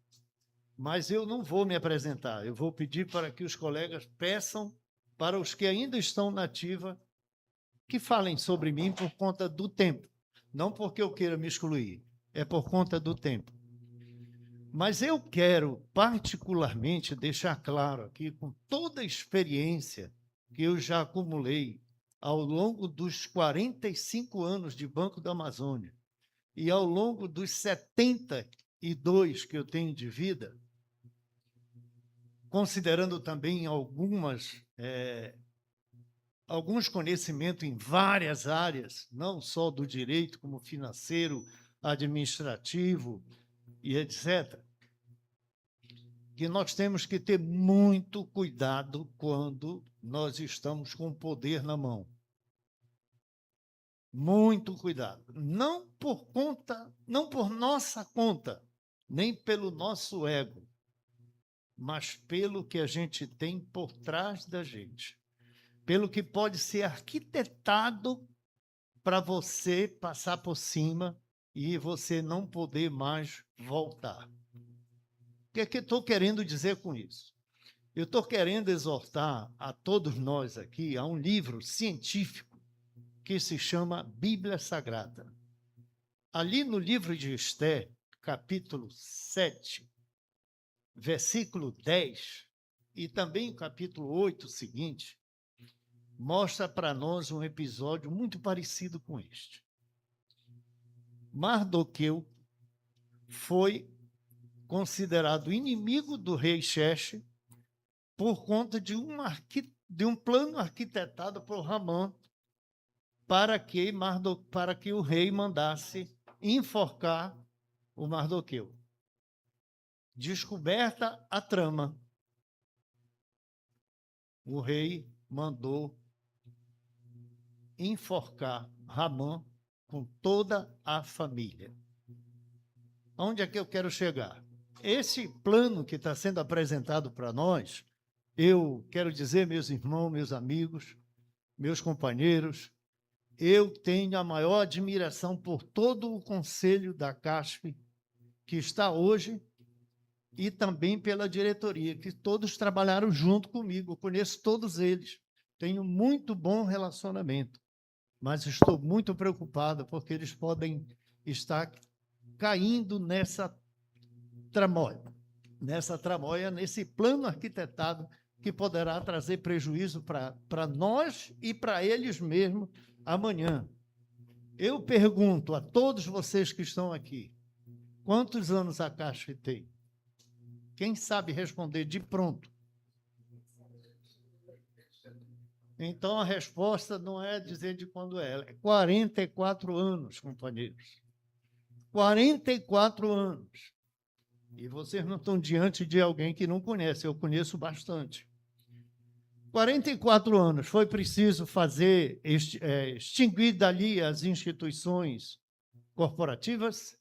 mas eu não vou me apresentar. Eu vou pedir para que os colegas peçam para os que ainda estão na ativa que falem sobre mim por conta do tempo. Não porque eu queira me excluir, é por conta do tempo. Mas eu quero particularmente deixar claro aqui, com toda a experiência que eu já acumulei ao longo dos 45 anos de Banco da Amazônia e ao longo dos 72 que eu tenho de vida, considerando também alguns conhecimentos em várias áreas, não só do direito, como financeiro, administrativo e etc., que nós temos que ter muito cuidado quando nós estamos com o poder na mão. Muito cuidado. Não por nossa conta, nem pelo nosso ego, mas pelo que a gente tem por trás da gente. Pelo que pode ser arquitetado para você passar por cima e você não poder mais voltar. O que é que eu estou querendo dizer com isso? Eu estou querendo exortar a todos nós aqui a um livro científico que se chama Bíblia Sagrada. Ali no livro de Esther, capítulo 7, versículo 10, e também o capítulo 8 seguinte, mostra para nós um episódio muito parecido com este. Mardoqueu foi considerado inimigo do rei Xerxes por conta de um plano arquitetado por Ramã para que o rei mandasse enforcar o Mardoqueu. Descoberta a trama, o rei mandou enforcar Ramã com toda a família. Onde é que eu quero chegar? Esse plano que está sendo apresentado para nós, eu quero dizer, meus irmãos, meus amigos, meus companheiros, eu tenho a maior admiração por todo o conselho da CASF que está hoje e também pela diretoria, que todos trabalharam junto comigo, eu conheço todos eles, tenho muito bom relacionamento, mas estou muito preocupado porque eles podem estar caindo nessa tramóia. Nesse plano arquitetado que poderá trazer prejuízo para nós e para eles mesmos amanhã. Eu pergunto a todos vocês que estão aqui, quantos anos a Caixa tem? Quem sabe responder de pronto? Então, a resposta não é dizer de quando é 44 anos, companheiros. 44 anos. E vocês não estão diante de alguém que não conhece, eu conheço bastante. 44 anos, foi preciso fazer, extinguir dali as instituições corporativas?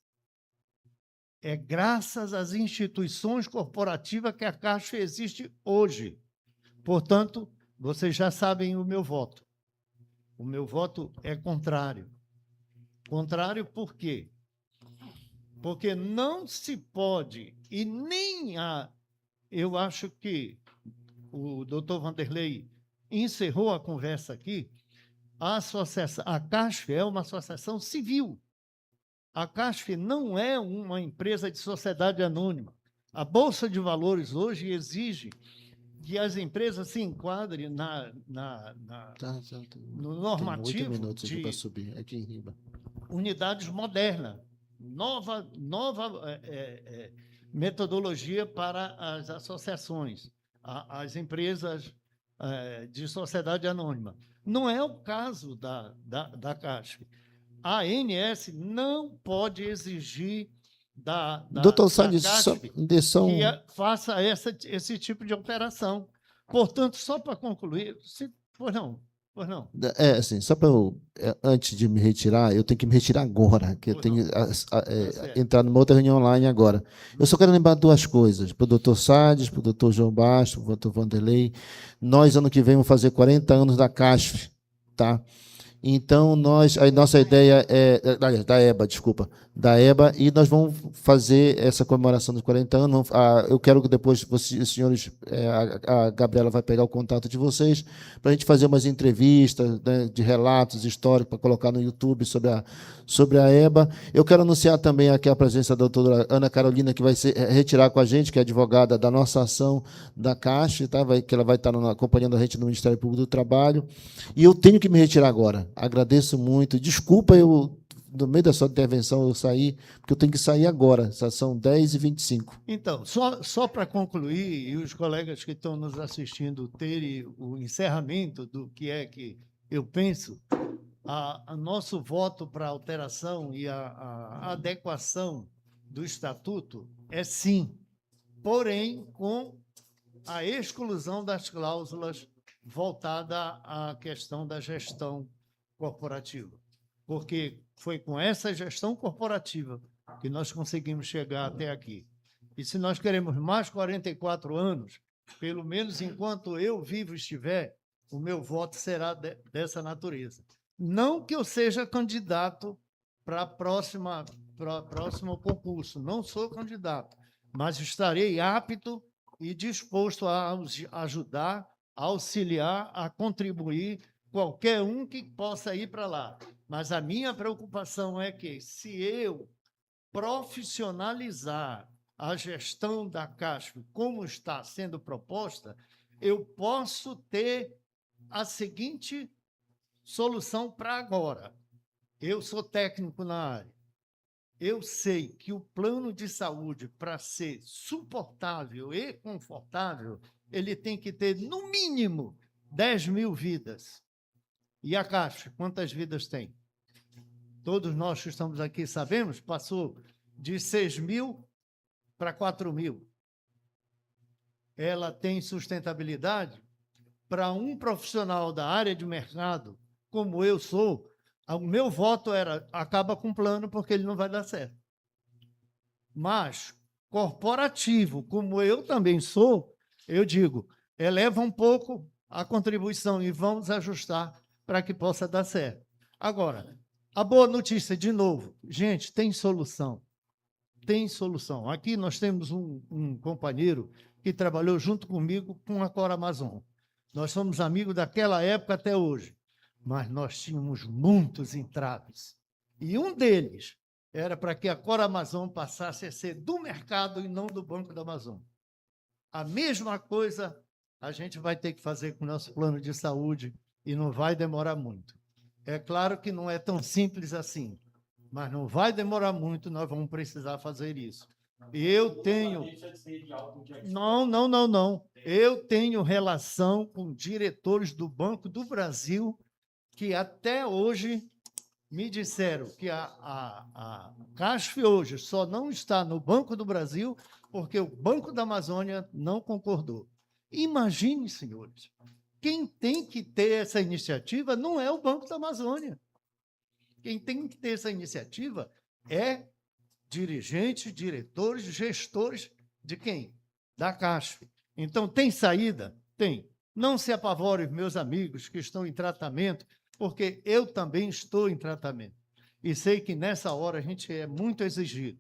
É graças às instituições corporativas que a Caixa existe hoje. Portanto, vocês já sabem o meu voto. O meu voto é contrário. Contrário por quê? Porque não se pode, e nem há... Eu acho que o doutor Vanderlei encerrou a conversa aqui. A CASF é uma associação civil. A CASF não é uma empresa de sociedade anônima. A Bolsa de Valores hoje exige que as empresas se enquadrem no normativo Tem 8 minutos aqui para de subir, aqui em riba. unidades modernas, nova metodologia para as associações, as empresas de sociedade anônima. Não é o caso da Caixa. A ANS não pode exigir Doutor Salles, CASF que faça esse tipo de operação. Portanto, só para concluir, pois não. Assim, só para eu, antes de me retirar, eu tenho que me retirar agora, que eu tenho que entrar numa outra reunião online agora. Eu só quero lembrar duas coisas, para o doutor Salles, para o doutor João Bastos, para o doutor Vanderlei. Nós, ano que vem, vamos fazer 40 anos da CASF, tá? Então, a nossa ideia é... Da EBA, desculpa. Da EBA, e nós vamos fazer essa comemoração dos 40 anos. Eu quero que depois, vocês, senhores, a Gabriela vai pegar o contato de vocês, para a gente fazer umas entrevistas, né, de relatos históricos, para colocar no YouTube sobre a EBA. Eu quero anunciar também aqui a presença da doutora Ana Carolina, que vai retirar com a gente, que é advogada da nossa ação da Caixa, tá? Que ela vai estar acompanhando a gente no Ministério Público do Trabalho. E eu tenho que me retirar agora. Agradeço muito. Desculpa, no meio da sua intervenção, eu saí, porque eu tenho que sair agora. São 10h25. Então, só para concluir, e os colegas que estão nos assistindo terem o encerramento do que é que eu penso, nosso voto para a alteração e a adequação do Estatuto é sim, porém com a exclusão das cláusulas voltada à questão da gestão corporativa, porque foi com essa gestão corporativa que nós conseguimos chegar até aqui. E se nós queremos mais 44 anos, pelo menos enquanto eu vivo estiver, o meu voto será dessa natureza. Não que eu seja candidato para próximo concurso, não sou candidato, mas estarei apto e disposto a ajudar, a auxiliar, a contribuir qualquer um que possa ir para lá. Mas a minha preocupação é que, se eu profissionalizar a gestão da Caixa como está sendo proposta, eu posso ter a seguinte solução para agora. Eu sou técnico na área. Eu sei que o plano de saúde, para ser suportável e confortável, ele tem que ter, no mínimo, 10.000 vidas. E a Caixa, quantas vidas tem? Todos nós que estamos aqui sabemos, passou de 6.000 para 4.000. Ela tem sustentabilidade para um profissional da área de mercado, como eu sou. O meu voto era, acaba com o plano, porque ele não vai dar certo. Mas, corporativo, como eu também sou, eu digo, eleva um pouco a contribuição e vamos ajustar para que possa dar certo. Agora, a boa notícia, de novo, gente, tem solução. Tem solução. Aqui nós temos um companheiro que trabalhou junto comigo com a Cora Amazon. Nós somos amigos daquela época até hoje, mas nós tínhamos muitos entraves. E um deles era para que a Cor Amazon passasse a ser do mercado e não do Banco da Amazônia. A mesma coisa a gente vai ter que fazer com o nosso plano de saúde e não vai demorar muito. É claro que não é tão simples assim, mas não vai demorar muito, nós vamos precisar fazer isso. Eu tenho... Não. Eu tenho relação com diretores do Banco do Brasil que até hoje me disseram que a CASF hoje só não está no Banco do Brasil porque o Banco da Amazônia não concordou. Imagine, senhores, quem tem que ter essa iniciativa não é o Banco da Amazônia. Quem tem que ter essa iniciativa é dirigentes, diretores, gestores de quem? Da CASF. Então, tem saída? Tem. Não se apavorem, meus amigos que estão em tratamento, porque eu também estou em tratamento. E sei que nessa hora a gente é muito exigido,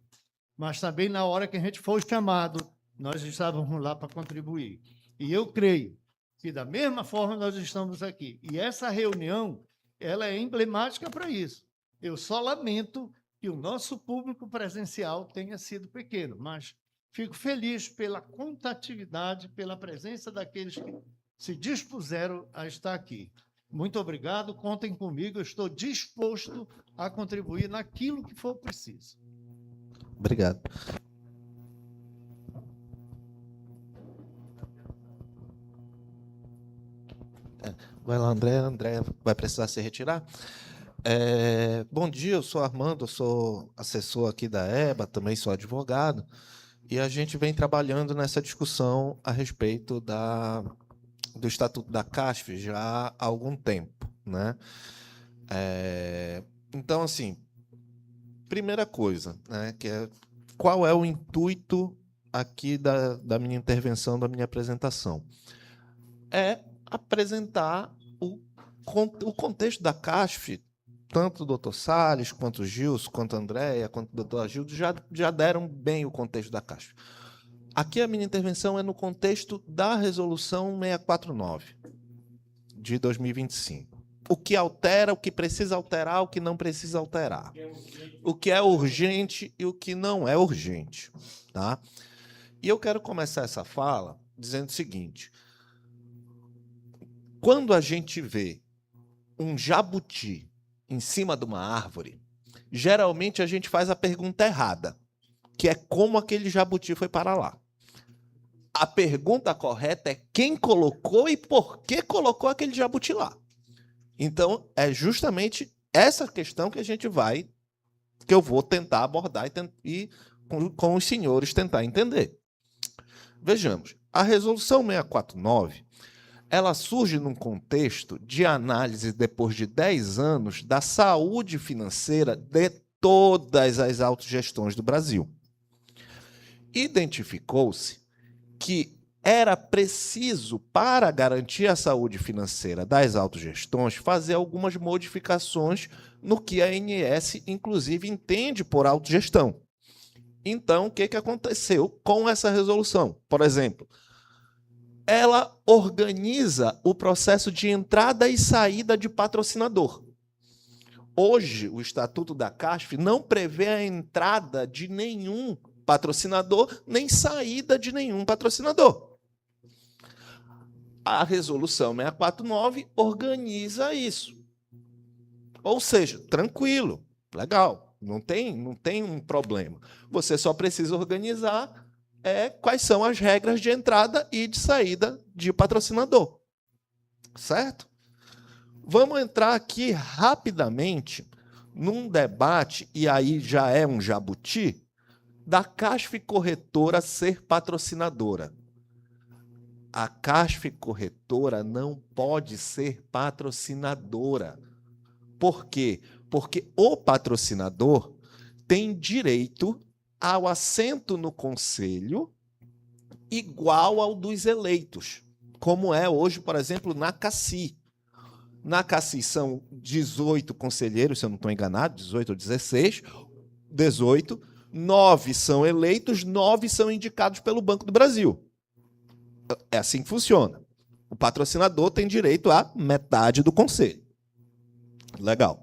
mas também na hora que a gente for chamado, nós estávamos lá para contribuir. E eu creio que da mesma forma nós estamos aqui. E essa reunião, ela é emblemática para isso. Eu só lamento que o nosso público presencial tenha sido pequeno, mas fico feliz pela contatividade, pela presença daqueles que se dispuseram a estar aqui. Muito obrigado, contem comigo, eu estou disposto a contribuir naquilo que for preciso. Obrigado. Vai lá, André. André vai precisar se retirar. Bom dia, eu sou Armando, eu sou assessor aqui da EBA, também sou advogado, e a gente vem trabalhando nessa discussão a respeito do Estatuto da CASF já há algum tempo, né? Então, assim, primeira coisa, né, que é qual é o intuito aqui da minha intervenção, da minha apresentação? É apresentar o contexto da CASF. Tanto o doutor Salles, quanto o Gilson, quanto a Andréia, quanto o doutor Agildo já deram bem o contexto da CASF. Aqui a minha intervenção é no contexto da Resolução 649, de 2025. O que altera, o que precisa alterar, o que não precisa alterar. O que é urgente e o que não é urgente. Tá? E eu quero começar essa fala dizendo o seguinte. Quando a gente vê um jabuti em cima de uma árvore, geralmente a gente faz a pergunta errada, que é como aquele jabuti foi para lá. A pergunta correta é quem colocou e por que colocou aquele jabuti lá. Então, é justamente essa questão que eu vou tentar abordar e com os senhores tentar entender. Vejamos, a Resolução 649, ela surge num contexto de análise, depois de 10 anos, da saúde financeira de todas as autogestões do Brasil. Identificou-se que era preciso, para garantir a saúde financeira das autogestões, fazer algumas modificações no que a ANS, inclusive, entende por autogestão. Então, o que aconteceu com essa resolução? Por exemplo, ela organiza o processo de entrada e saída de patrocinador. Hoje, o Estatuto da CASF não prevê a entrada de nenhum patrocinador, nem saída de nenhum patrocinador. A Resolução 649 organiza isso. Ou seja, tranquilo, legal, não tem um problema. Você só precisa organizar quais são as regras de entrada e de saída de patrocinador. Certo? Vamos entrar aqui rapidamente num debate, e aí já é um jabuti, da CASF Corretora ser patrocinadora. A CASF Corretora não pode ser patrocinadora. Por quê? Porque o patrocinador tem direito ao assento no conselho igual ao dos eleitos, como é hoje, por exemplo, na CACI. Na CACI são 18 conselheiros, se eu não estou enganado, 18 ou 16, 18, 9 são eleitos, 9 são indicados pelo Banco do Brasil. É assim que funciona. O patrocinador tem direito a metade do conselho. Legal.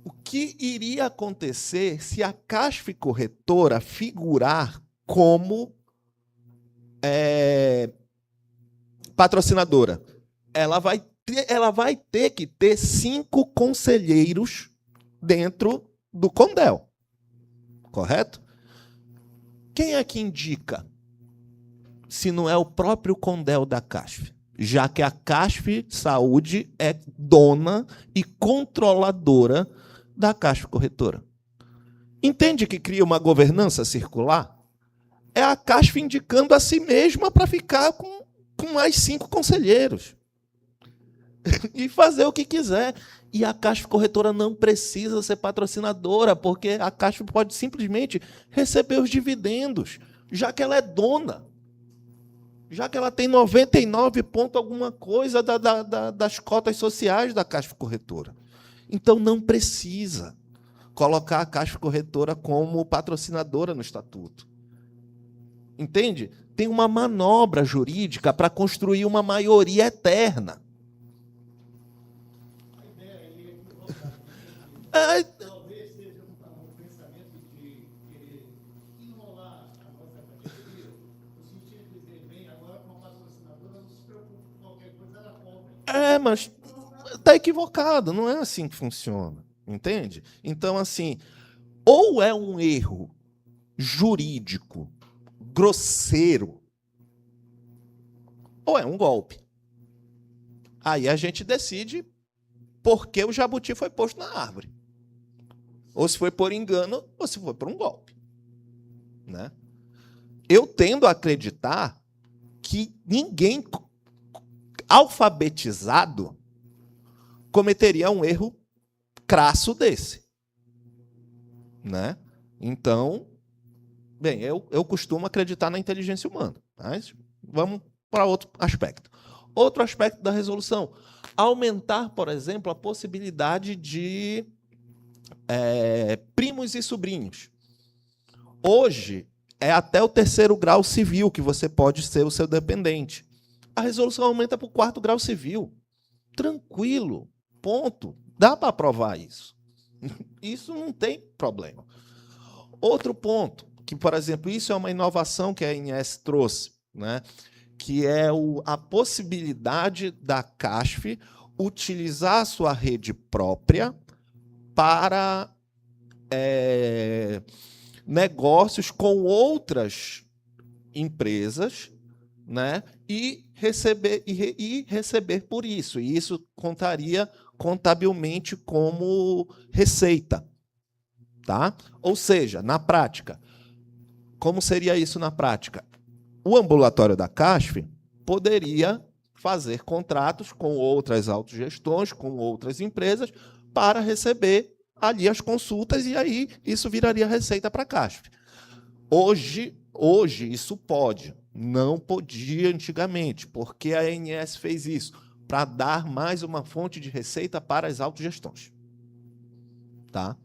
O que iria acontecer se a CASF Corretora figurar como patrocinadora? Ela vai ter que ter 5 conselheiros dentro do Condel. Correto? Quem é que indica? Se não é o próprio Condel da CASF, já que a CASF Saúde é dona e controladora da CASF Corretora. Entende que cria uma governança circular? É a CASF indicando a si mesma para ficar com mais 5 conselheiros. E fazer o que quiser. E a CASF Corretora não precisa ser patrocinadora, porque a CASF pode simplesmente receber os dividendos, já que ela é dona. Já que ela tem 99 ponto alguma coisa das cotas sociais da CASF Corretora. Então, não precisa colocar a CASF Corretora como patrocinadora no estatuto. Entende? Tem uma manobra jurídica para construir uma maioria eterna. Talvez seja um pensamento de querer enrolar a nossa categoria, no sentido de dizer, bem, agora com a patrocinadora não se preocupe com qualquer coisa, ela cobre. Mas está equivocado, não é assim que funciona. Entende? Então, assim, ou é um erro jurídico grosseiro, ou é um golpe. Aí a gente decide por que o jabuti foi posto na árvore. Ou se foi por engano, ou se foi por um golpe. Né? Eu tendo a acreditar que ninguém alfabetizado cometeria um erro crasso desse. Né? Então, bem, eu costumo acreditar na inteligência humana. Mas vamos para outro aspecto. Outro aspecto da resolução. Aumentar, por exemplo, a possibilidade de primos e sobrinhos. Hoje, é até o 3º grau civil que você pode ser o seu dependente. A resolução aumenta para o 4º grau civil. Tranquilo. Ponto. Dá para aprovar isso. Isso não tem problema. Outro ponto, que, por exemplo, isso é uma inovação que a ANS trouxe, né? Que é a possibilidade da CASF utilizar a sua rede própria para negócios com outras empresas, né? E receber por isso. E isso contaria contabilmente como receita. Tá? Ou seja, na prática, como seria isso na prática? O ambulatório da CASF poderia fazer contratos com outras autogestões, com outras empresas, para receber ali as consultas, e aí isso viraria receita para a CASF. Hoje isso pode. Não podia antigamente, porque a ANS fez isso, para dar mais uma fonte de receita para as autogestões. Tá?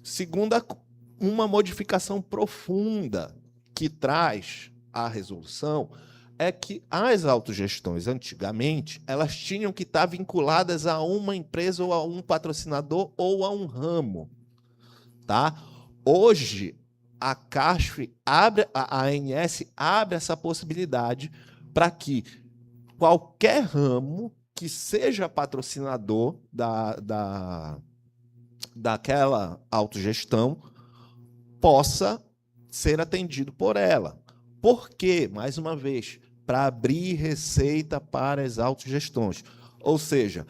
Segunda, uma modificação profunda que traz a resolução é que as autogestões, antigamente, elas tinham que estar vinculadas a uma empresa ou a um patrocinador ou a um ramo. Tá? Hoje, a CASF a ANS abre essa possibilidade para que qualquer ramo que seja patrocinador daquela autogestão possa ser atendido por ela. Por quê? Mais uma vez, para abrir receita para as autogestões. Ou seja,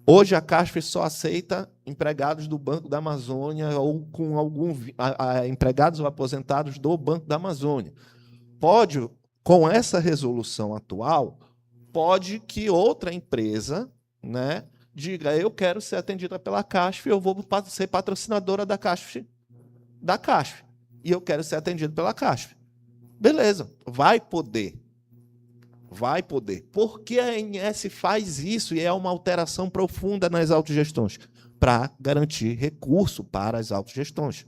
hoje a CASF só aceita empregados do Banco da Amazônia ou com empregados ou aposentados do Banco da Amazônia. Pode, com essa resolução atual, pode que outra empresa, né, diga, eu quero ser atendida pela CASF, eu vou ser patrocinadora da CASF, e eu quero ser atendido pela CASF. Beleza, vai poder. Vai poder. Por que a ANS faz isso e é uma alteração profunda nas autogestões? Para garantir recurso para as autogestões.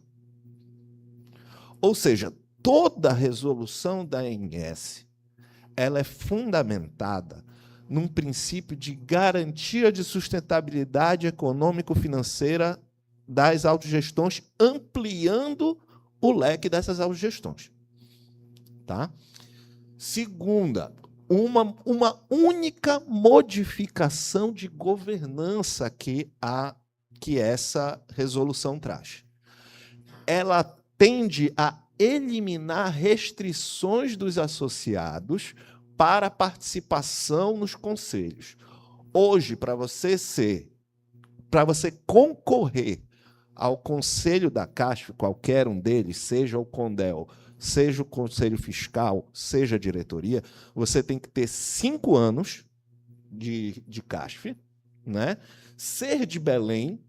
Ou seja, toda resolução da ANS ela é fundamentada num princípio de garantia de sustentabilidade econômico-financeira das autogestões, ampliando o leque dessas autogestões. Tá? Segunda, uma única modificação de governança que essa resolução traz. Ela tende a eliminar restrições dos associados para participação nos conselhos. Hoje, para você concorrer ao conselho da CASF, qualquer um deles, seja o CONDEL, seja o Conselho Fiscal, seja a diretoria, você tem que ter 5 anos de CASF, né? Ser de Belém,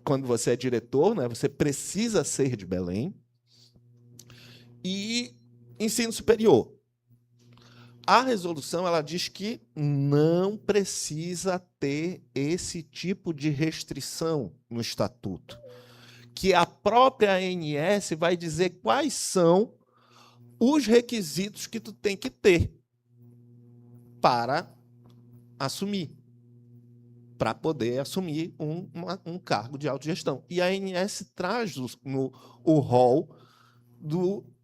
quando você é diretor, né? Você precisa ser de Belém, e ensino superior. A resolução ela diz que não precisa ter esse tipo de restrição no estatuto, que a própria ANS vai dizer quais são os requisitos que tu tem que ter para assumir, para poder assumir um cargo de autogestão. E a ANS traz o rol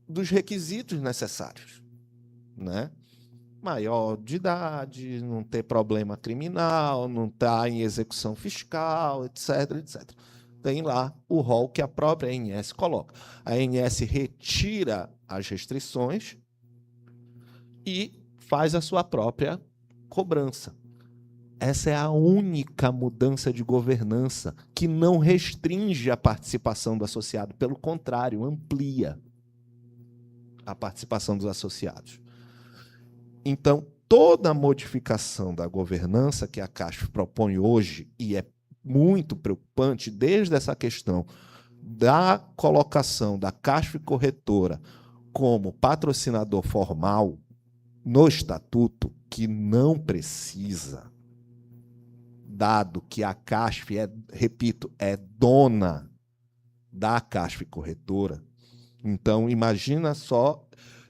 dos requisitos necessários, né? Maior de idade, não ter problema criminal, não estar em execução fiscal, etc, etc. Tem lá o rol que a própria ANS coloca. A ANS retira as restrições e faz a sua própria cobrança. Essa é a única mudança de governança que não restringe a participação do associado, pelo contrário, amplia a participação dos associados. Então, toda modificação da governança que a CASF propõe hoje, e é muito preocupante, desde essa questão da colocação da CASF Corretora como patrocinador formal no estatuto, que não precisa, dado que a CASF, repito, é dona da CASF Corretora. Então, imagina só,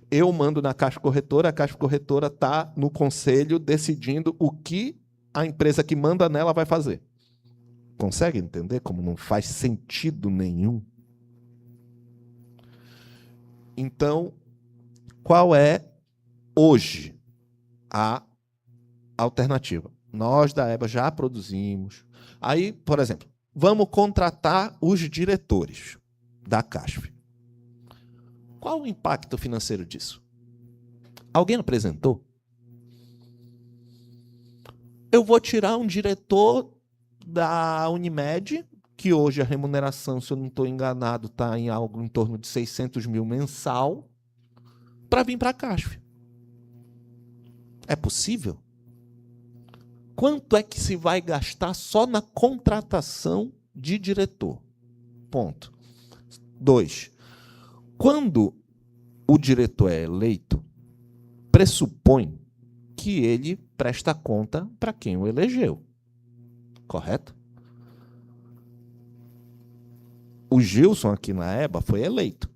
eu mando na CASF Corretora, a CASF Corretora está no conselho decidindo o que a empresa que manda nela vai fazer. Consegue entender como não faz sentido nenhum? Então, qual é hoje a alternativa? Nós da EBA já produzimos. Aí, por exemplo, vamos contratar os diretores da CASF. Qual o impacto financeiro disso? Alguém apresentou? Eu vou tirar um diretor da Unimed, que hoje a remuneração, se eu não estou enganado, está em algo em torno de 600 mil mensal, para vir para a CASF. É possível? Quanto é que se vai gastar só na contratação de diretor? Ponto. 2. Quando o diretor é eleito, pressupõe que ele presta conta para quem o elegeu. Correto? O Gilson aqui na EBA foi eleito.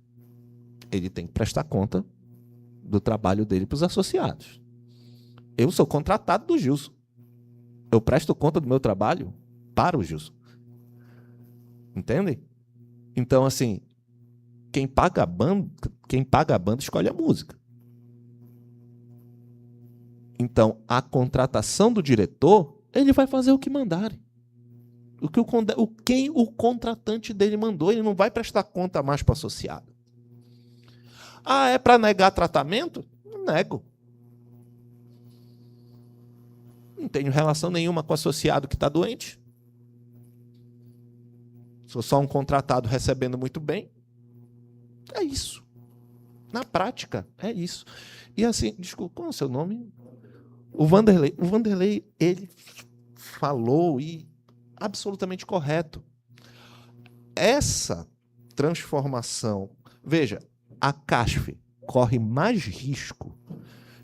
Ele tem que prestar conta do trabalho dele para os associados. Eu sou contratado do Gilson. Eu presto conta do meu trabalho para o Gilson. Entendem? Então, assim, quem paga a banda escolhe a música. Então, a contratação do diretor, ele vai fazer o que mandarem. Quem o contratante dele mandou, ele não vai prestar conta mais para o associado. Ah, é para negar tratamento? Não nego. Não tenho relação nenhuma com o associado que está doente. Sou só um contratado recebendo muito bem. É isso. Na prática, é isso. E assim, desculpa, qual é o seu nome? O Vanderlei. O Vanderlei, ele falou e absolutamente correto. Essa transformação... Veja, a CASF corre mais risco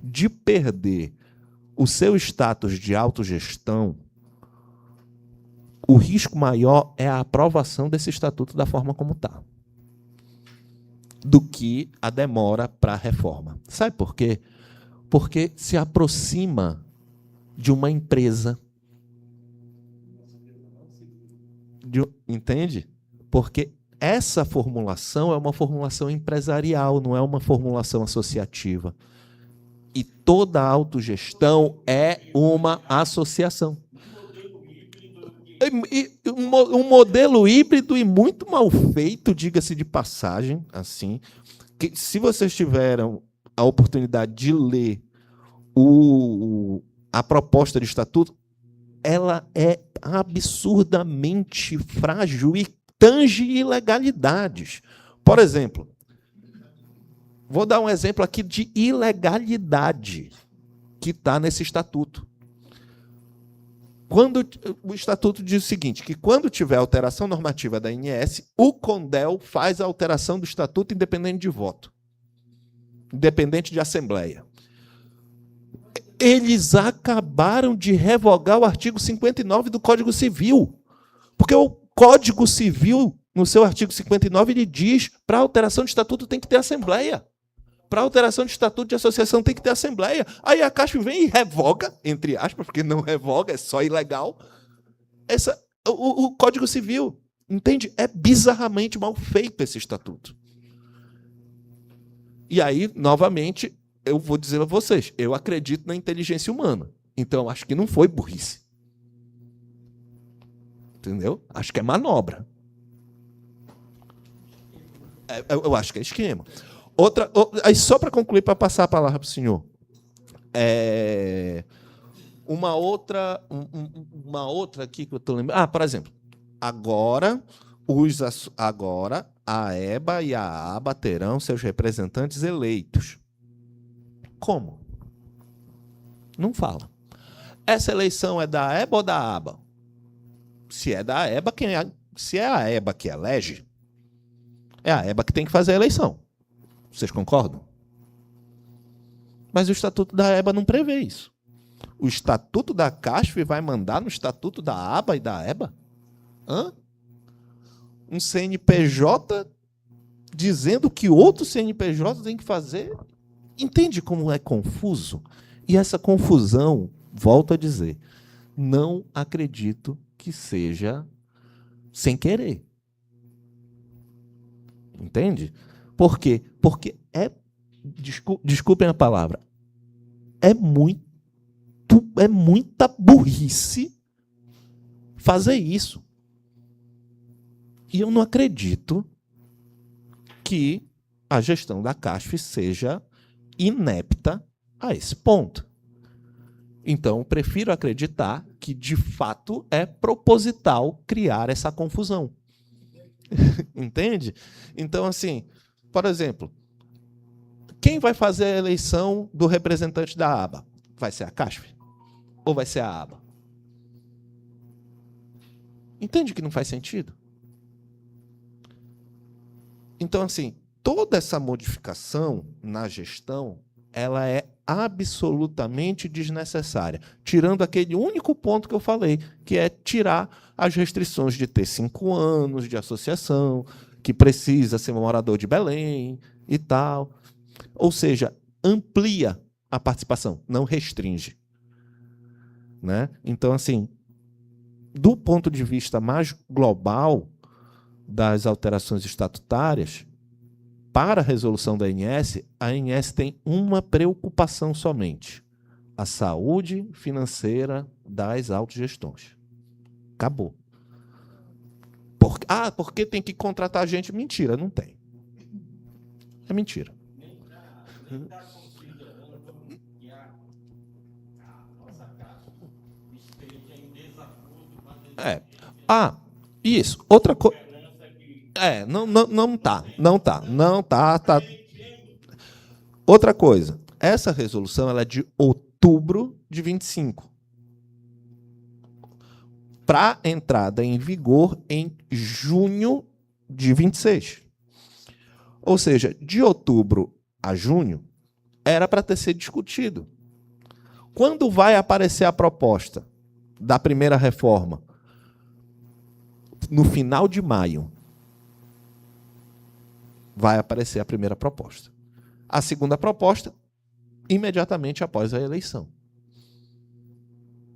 de perder o seu status de autogestão. O risco maior é a aprovação desse estatuto da forma como está, do que a demora para a reforma. Sabe por quê? Porque se aproxima de uma empresa. Entende? Porque essa formulação é uma formulação empresarial, não é uma formulação associativa. E toda autogestão é uma associação. Um modelo híbrido e muito mal feito, diga-se de passagem, assim, que se vocês tiveram a oportunidade de ler a proposta de estatuto, ela é absurdamente frágil e tange ilegalidades. Por exemplo, vou dar um exemplo aqui de ilegalidade que está nesse estatuto. Quando o estatuto diz o seguinte, que quando tiver alteração normativa da ANS, o CONDEL faz a alteração do estatuto independente de voto, independente de assembleia. Eles acabaram de revogar o artigo 59 do Código Civil, porque o Código Civil, no seu artigo 59, ele diz que para alteração de estatuto tem que ter assembleia. Para alteração de estatuto de associação tem que ter assembleia. Aí a CASP vem e revoga, entre aspas, porque não revoga, é só ilegal, o Código Civil. Entende? É bizarramente mal feito esse estatuto. E aí, novamente, eu vou dizer a vocês, eu acredito na inteligência humana. Então, acho que não foi burrice. Entendeu? Acho que é manobra. Eu acho que é esquema. Aí só para concluir, para passar a palavra para o senhor. Uma outra aqui que eu estou lembrando. Por exemplo, agora a EBA e a ABA terão seus representantes eleitos. Como? Não fala. Essa eleição é da EBA ou da ABA? Se é da EBA, se é a EBA que elege, é a EBA que tem que fazer a eleição. Vocês concordam? Mas o estatuto da EBA não prevê isso. O estatuto da CASF vai mandar no estatuto da ABA e da EBA? Um CNPJ dizendo que outro CNPJ tem que fazer? Entende como é confuso? E essa confusão, volto a dizer, não acredito que seja sem querer. Entende? Por quê? Porque desculpem a palavra, é muita burrice fazer isso. E eu não acredito que a gestão da CASF seja inepta a esse ponto. Então, eu prefiro acreditar que, de fato, é proposital criar essa confusão. Entende? Então, assim, por exemplo, quem vai fazer a eleição do representante da ABA? Vai ser a CASF? Ou vai ser a ABA? Entende que não faz sentido? Então, assim, toda essa modificação na gestão, ela é absolutamente desnecessária, tirando aquele único ponto que eu falei, que é tirar as restrições de ter 5 anos de associação, que precisa ser morador de Belém e tal. Ou seja, amplia a participação, não restringe. Né? Então, assim, do ponto de vista mais global das alterações estatutárias, para a resolução da a ANS tem uma preocupação somente: a saúde financeira das autogestões. Acabou. Porque tem que contratar gente? Mentira, não tem. É mentira. Isso. Outra coisa. Não tá. Outra coisa. Essa resolução ela é de outubro de 25. Para entrada em vigor em junho de 26. Ou seja, de outubro a junho, era para ter sido discutido. Quando vai aparecer a proposta da primeira reforma? No final de maio, vai aparecer a primeira proposta. A segunda proposta, imediatamente após a eleição.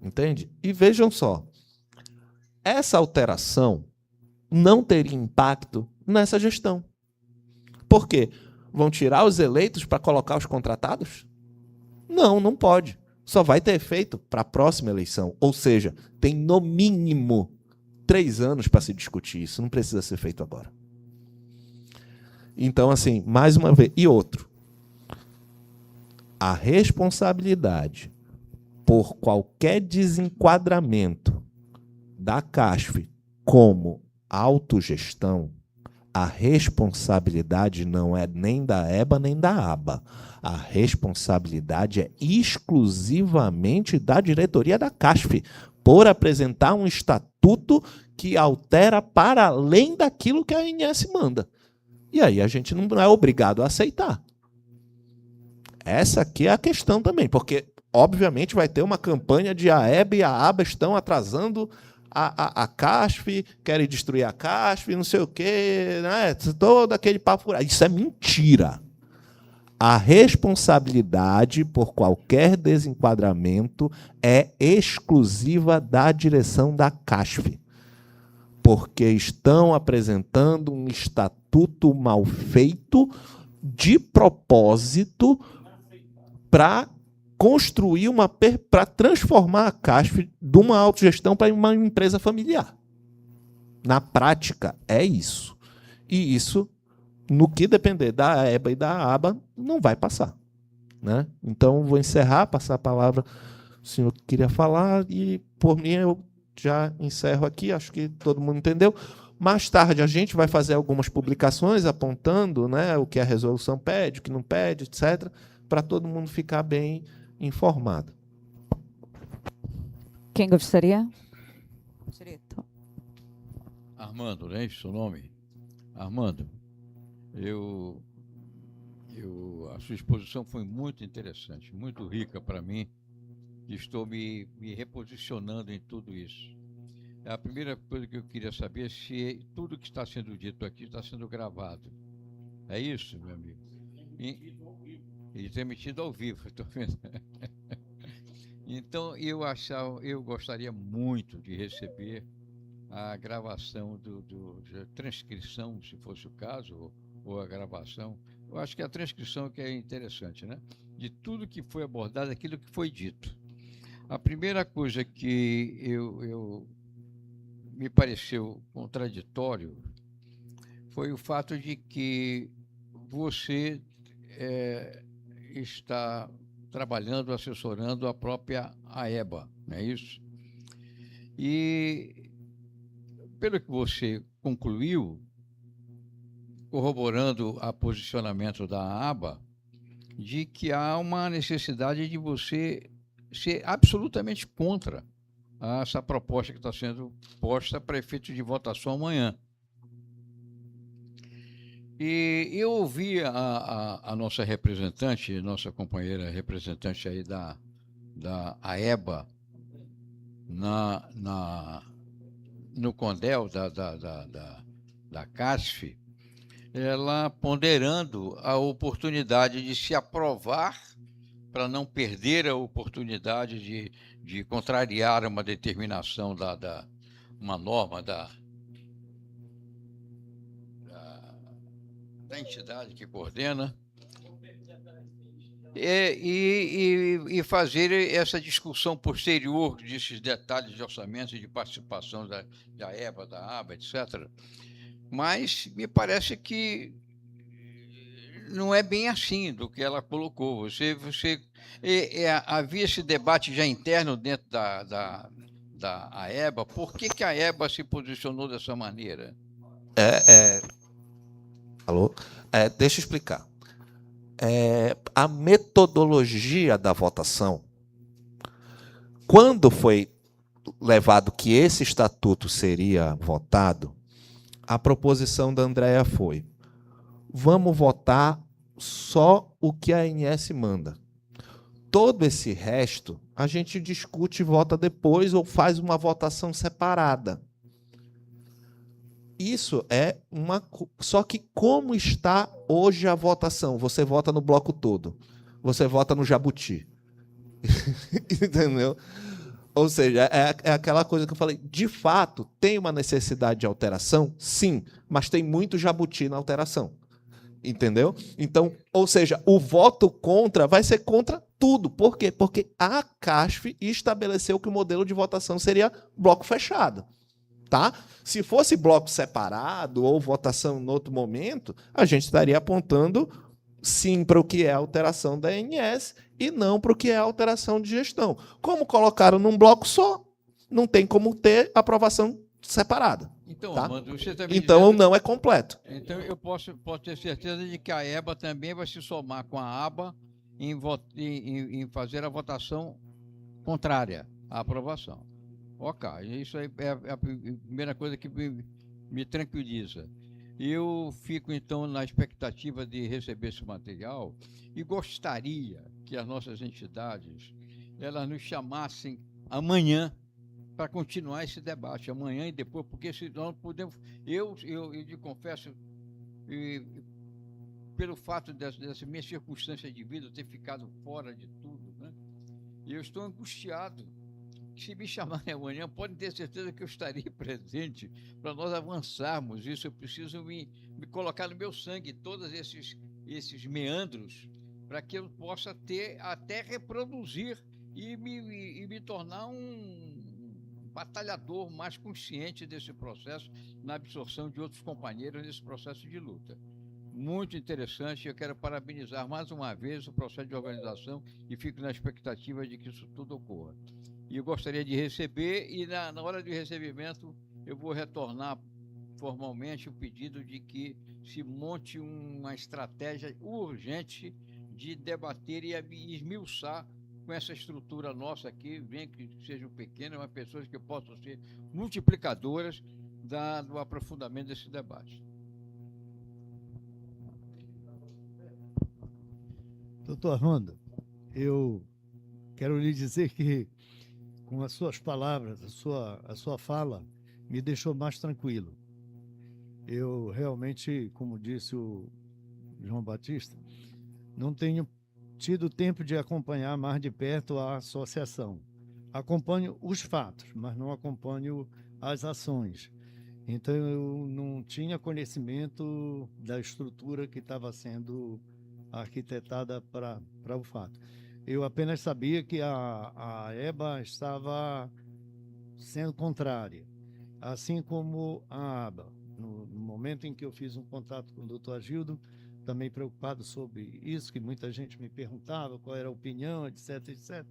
Entende? E vejam só, essa alteração não teria impacto nessa gestão. Por quê? Vão tirar os eleitos para colocar os contratados? Não, não pode. Só vai ter efeito para a próxima eleição. Ou seja, tem no mínimo 3 anos para se discutir isso. Não precisa ser feito agora. Então, assim, mais uma vez. E outro. A responsabilidade por qualquer desenquadramento da CASF como autogestão, a responsabilidade não é nem da EBA nem da ABA. A responsabilidade é exclusivamente da diretoria da CASF, por apresentar um estatuto que altera para além daquilo que a ANS manda. E aí a gente não é obrigado a aceitar. Essa aqui é a questão também, porque, obviamente, vai ter uma campanha de a EBA e a ABA estão atrasando a CASF, querem destruir a CASF, não sei o quê, né? Todo aquele papo furado. Isso é mentira. A responsabilidade por qualquer desenquadramento é exclusiva da direção da CASF, porque estão apresentando um estatuto mal feito de propósito para construir para transformar a CASF de uma autogestão para uma empresa familiar. Na prática, é isso. E isso, no que depender da EBA e da ABA, não vai passar. Né? Então, vou encerrar, passar a palavra ao senhor que queria falar, e, por mim, eu já encerro aqui, acho que todo mundo entendeu. Mais tarde, a gente vai fazer algumas publicações apontando, né, o que a resolução pede, o que não pede, etc., para todo mundo ficar bem informado. Quem gostaria? Armando, não é isso o nome? Armando, a sua exposição foi muito interessante, muito rica para mim. Estou me reposicionando em tudo isso. A primeira coisa que eu queria saber é se tudo que está sendo dito aqui está sendo gravado. É isso, meu amigo? E transmitido ao vivo, estou vendo. Então, eu gostaria muito de receber a gravação da transcrição, se fosse o caso, ou a gravação. Eu acho que a transcrição que é interessante, né? De tudo que foi abordado, aquilo que foi dito. A primeira coisa que me pareceu contraditório foi o fato de que você está trabalhando, assessorando a própria AEBA, não é isso? E, pelo que você concluiu, corroborando o posicionamento da ABA, de que há uma necessidade de você ser absolutamente contra essa proposta que está sendo posta para efeito de votação amanhã. E eu ouvi a nossa representante, nossa companheira representante aí da AEBA, no CONDEL da CASF, ela ponderando a oportunidade de se aprovar para não perder a oportunidade de contrariar uma determinação uma norma da entidade que coordena, e fazer essa discussão posterior desses detalhes de orçamento e de participação da EBA, da ABA, etc. Mas me parece que não é bem assim do que ela colocou. Havia esse debate já interno dentro da AEBA. Por que a EBA se posicionou dessa maneira? Alô? Deixa eu explicar. A metodologia da votação, quando foi levado que esse estatuto seria votado, a proposição da Andréa foi: vamos votar só o que a ANS manda. Todo esse resto a gente discute e vota depois ou faz uma votação separada. Isso é uma... Só que como está hoje a votação? Você vota no bloco todo. Você vota no jabuti. Entendeu? Ou seja, é aquela coisa que eu falei, de fato, tem uma necessidade de alteração? Sim, mas tem muito jabuti na alteração. Entendeu? Então, ou seja, o voto contra vai ser contra tudo. Por quê? Porque a CASF estabeleceu que o modelo de votação seria bloco fechado. Tá? Se fosse bloco separado ou votação em outro momento, a gente estaria apontando sim para o que é a alteração da ANS e não para o que é a alteração de gestão. Como colocaram num bloco só, não tem como ter aprovação separada. Então, Tá? Armando, você está me Então, dizendo... não é completo. Então, eu posso ter certeza de que a EBA também vai se somar com a ABA em fazer a votação contrária à aprovação. Ok, isso aí é a primeira coisa que me tranquiliza. Eu fico, então, na expectativa de receber esse material e gostaria que as nossas entidades elas nos chamassem amanhã para continuar esse debate, amanhã e depois, porque se nós podemos... Eu te confesso, pelo fato dessa minha circunstância de vida, eu ter ficado fora de tudo, né? Eu estou angustiado. Se me chamarem amanhã, podem ter certeza que eu estarei presente para nós avançarmos isso. Eu preciso me colocar no meu sangue todos esses meandros para que eu possa até reproduzir e me tornar um batalhador mais consciente desse processo, na absorção de outros companheiros nesse processo de luta. Muito interessante, eu quero parabenizar mais uma vez o processo de organização e fico na expectativa de que isso tudo ocorra. E eu gostaria de receber, e na hora do recebimento eu vou retornar formalmente o pedido de que se monte uma estratégia urgente de debater e esmiuçar com essa estrutura nossa aqui, bem que sejam pequenas, mas pessoas que possam ser multiplicadoras do aprofundamento desse debate. Doutor Armando, eu quero lhe dizer que, com as suas palavras, a sua fala, me deixou mais tranquilo. Eu realmente, como disse o João Batista, não tenho tido tempo de acompanhar mais de perto a associação. Acompanho os fatos, mas não acompanho as ações. Então, eu não tinha conhecimento da estrutura que estava sendo arquitetada para o fato. Eu apenas sabia que a EBA estava sendo contrária, assim como a ABA. No momento em que eu fiz um contato com o doutor Agildo, também preocupado sobre isso, que muita gente me perguntava qual era a opinião, etc, etc.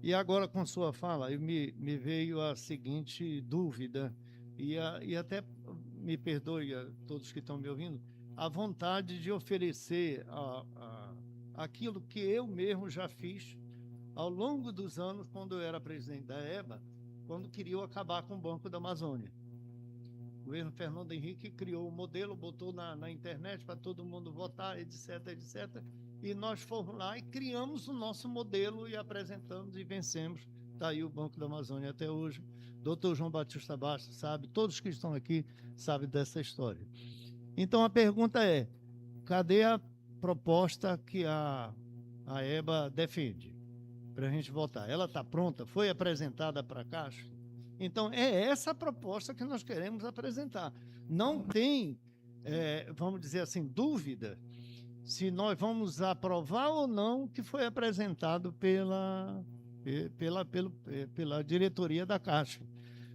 E agora, com sua fala, me veio a seguinte dúvida, e até me perdoe a todos que estão me ouvindo, a vontade de oferecer aquilo que eu mesmo já fiz ao longo dos anos, quando eu era presidente da EBA, quando queriam acabar com o Banco da Amazônia. O governo Fernando Henrique criou o modelo, botou na internet para todo mundo votar, etc, etc. E nós fomos lá e criamos o nosso modelo e apresentamos e vencemos. Está aí o Banco da Amazônia até hoje. Doutor João Batista Bastos sabe, todos que estão aqui sabem dessa história. Então, a pergunta é, cadê a proposta que a EBA defende para a gente votar? Ela está pronta? Foi apresentada para a Caixa? Então, é essa a proposta que nós queremos apresentar. Não tem, vamos dizer assim, dúvida se nós vamos aprovar ou não o que foi apresentado pela diretoria da Caixa.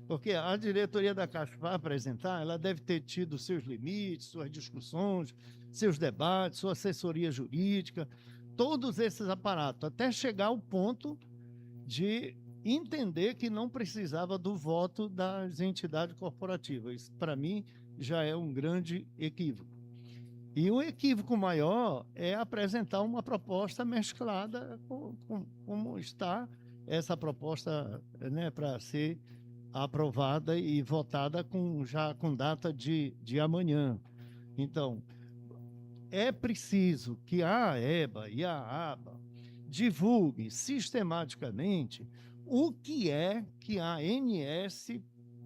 Porque a diretoria da Caixa vai apresentar, ela deve ter tido seus limites, suas discussões, seus debates, sua assessoria jurídica, todos esses aparatos, até chegar ao ponto de entender que não precisava do voto das entidades corporativas. Isso, para mim, já é um grande equívoco. E um equívoco maior é apresentar uma proposta mesclada como está essa proposta, né, para ser aprovada e votada já com data de amanhã. Então, é preciso que a EBA e a ABA divulguem sistematicamente o que é que a ANS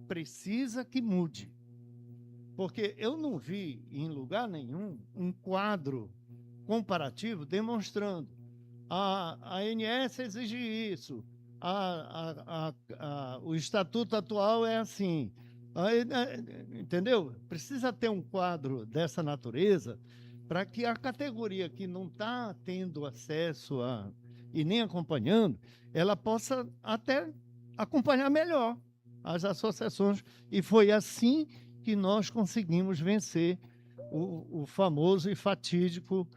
precisa que mude. Porque eu não vi em lugar nenhum um quadro comparativo demonstrando a ANS exige isso, o estatuto atual é assim. Aí, entendeu? Precisa ter um quadro dessa natureza para que a categoria que não está tendo acesso e nem acompanhando, ela possa até acompanhar melhor as associações. E foi assim que nós conseguimos vencer o famoso e fatídico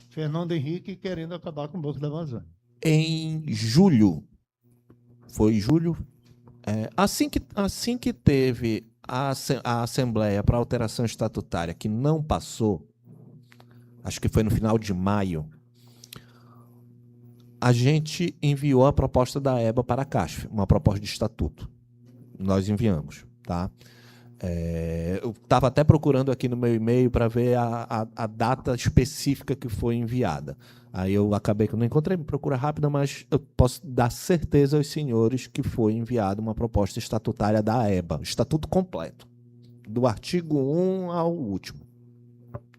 Fernando Henrique querendo acabar com o Banco da Amazônia. Em julho, foi julho, assim que teve a Assembleia para alteração estatutária, que não passou, acho que foi no final de maio, a gente enviou a proposta da EBA para a CASF, uma proposta de estatuto. Nós enviamos, tá? Eu estava até procurando aqui no meu e-mail para ver a data específica que foi enviada. Aí eu acabei que eu não encontrei, procura rápida, mas eu posso dar certeza aos senhores que foi enviada uma proposta estatutária da EBA, estatuto completo, do artigo 1 ao último.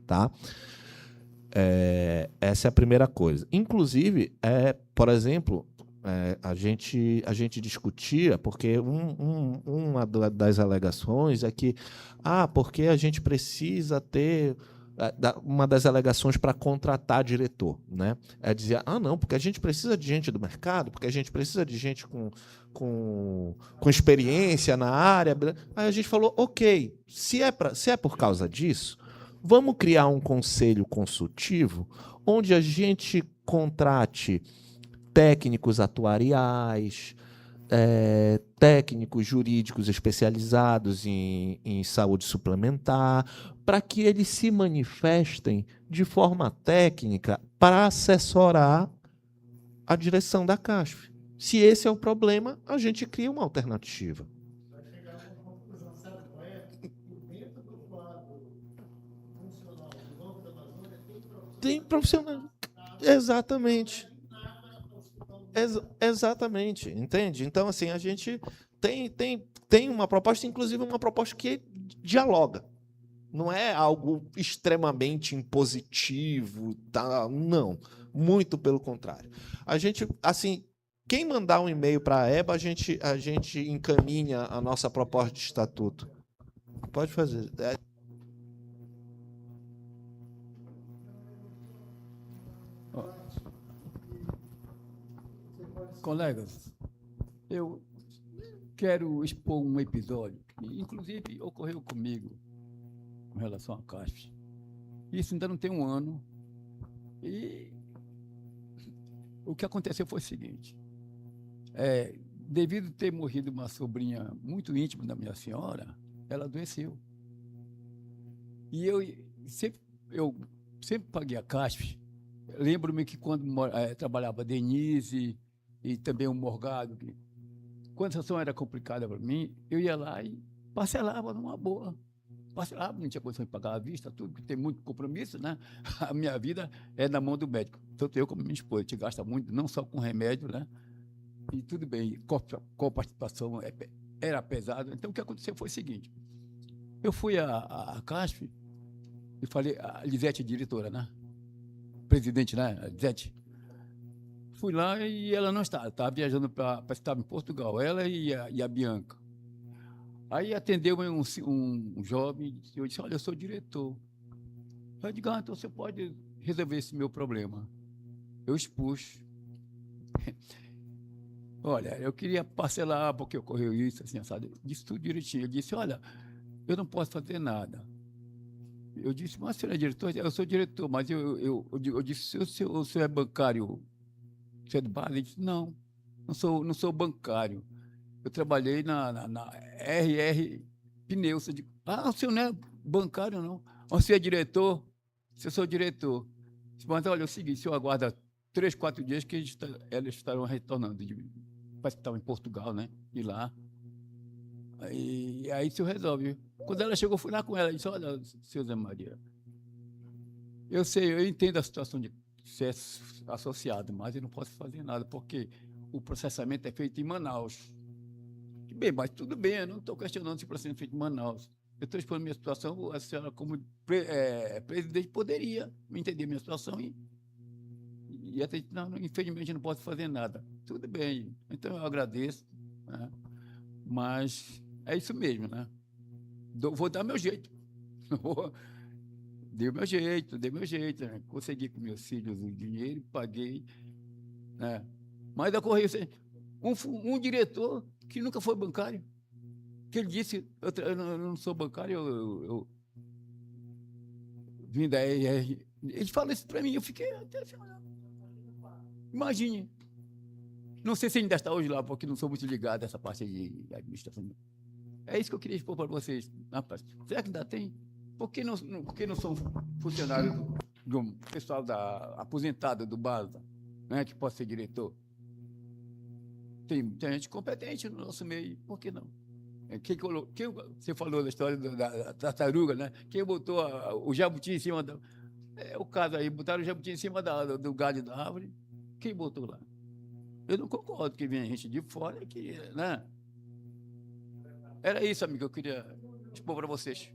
Tá? Essa é a primeira coisa. Inclusive, por exemplo, a gente discutia, porque uma das alegações é que, porque a gente precisa ter, uma das alegações para contratar diretor, né? É dizer, não, porque a gente precisa de gente do mercado, porque a gente precisa de gente com experiência na área. Aí a gente falou, ok, se é por causa disso, vamos criar um conselho consultivo onde a gente contrate técnicos atuariais, técnicos jurídicos especializados em saúde suplementar, para que eles se manifestem de forma técnica para assessorar a direção da CASF. Se esse é o problema, a gente cria uma alternativa. Vai chegar a uma conclusão, sabe qual é? Dentro do quadro funcional do Banco da Amazônia tem profissional. Exatamente. Exatamente, entende? Então, assim, a gente tem uma proposta, inclusive uma proposta que dialoga. Não é algo extremamente impositivo, tá? Não. Muito pelo contrário. A gente, assim, quem mandar um e-mail para a EBA, a gente encaminha a nossa proposta de estatuto. Pode fazer. Colegas, eu quero expor um episódio que, inclusive, ocorreu comigo com relação à CASF. Isso ainda não tem um ano. E o que aconteceu foi o seguinte. Devido a ter morrido uma sobrinha muito íntima da minha senhora, ela adoeceu. E eu sempre paguei a CASF. Lembro-me que quando trabalhava Denise e também o Morgado, que, quando a situação era complicada para mim, eu ia lá e parcelava numa boa. Parcelava, não tinha condição de pagar à vista, tudo, porque tem muito compromisso, né? A minha vida é na mão do médico. Tanto eu como minha esposa, a gente gasta muito, não só com remédio, né? E tudo bem, coparticipação era pesado. Então, o que aconteceu foi o seguinte. Eu fui à CASF e falei, a Lisete, diretora, né? Presidente, né? A Lisete. Fui lá e ela não estava viajando para estar em Portugal, ela e a Bianca. Aí atendeu um jovem, eu disse, olha, eu sou diretor. Eu digo, então você pode resolver esse meu problema. Eu expus. Olha, eu queria parcelar porque ocorreu isso, assim, sabe? Disse tudo direitinho. Ele disse, olha, eu não posso fazer nada. Eu disse, mas você não é diretor? Eu sou diretor, mas eu disse, o senhor é bancário? Você é do bar? Ele disse, não sou bancário. Eu trabalhei na RR Pneus. Eu digo, o senhor não é bancário, não. Você é diretor? Se eu sou diretor. Mas olha, é o seguinte, o senhor aguarda 3, 4 dias que eles estarão retornando. Parece que estavam em Portugal, né? E lá. Aí o senhor resolve. Quando ela chegou, eu fui lá com ela e disse, olha, seu Zé Maria, eu entendo a situação de ser associado, mas eu não posso fazer nada, porque o processamento é feito em Manaus. Bem, mas tudo bem, eu não estou questionando se o processamento é feito em Manaus. Eu estou expondo minha situação, a senhora, como presidente, poderia entender minha situação e E até, não, infelizmente não posso fazer nada. Tudo bem, então eu agradeço, né? Mas é isso mesmo, né? Vou dar meu jeito. Dei meu jeito, né? Consegui com meus filhos o dinheiro, paguei, né? Mas ocorreu um diretor que nunca foi bancário, que ele disse, eu não sou bancário, eu vim da ER. Ele falou isso para mim, eu fiquei até assim, imagine. Não sei se ainda está hoje lá, porque não sou muito ligado a essa parte de administração. É isso que eu queria expor para vocês. Rapaz, será que ainda tem? Por que não sou funcionário do pessoal aposentado do BASA, né, que pode ser diretor? Tem gente competente no nosso meio, por que não? Você falou da história da tartaruga, né? Quem botou o jabuti em cima da... É o caso aí, botaram o jabuti em cima do galho da árvore. Quem botou lá? Eu não concordo que venha gente de fora, que, né? Era isso, amigo, que eu queria expor para vocês.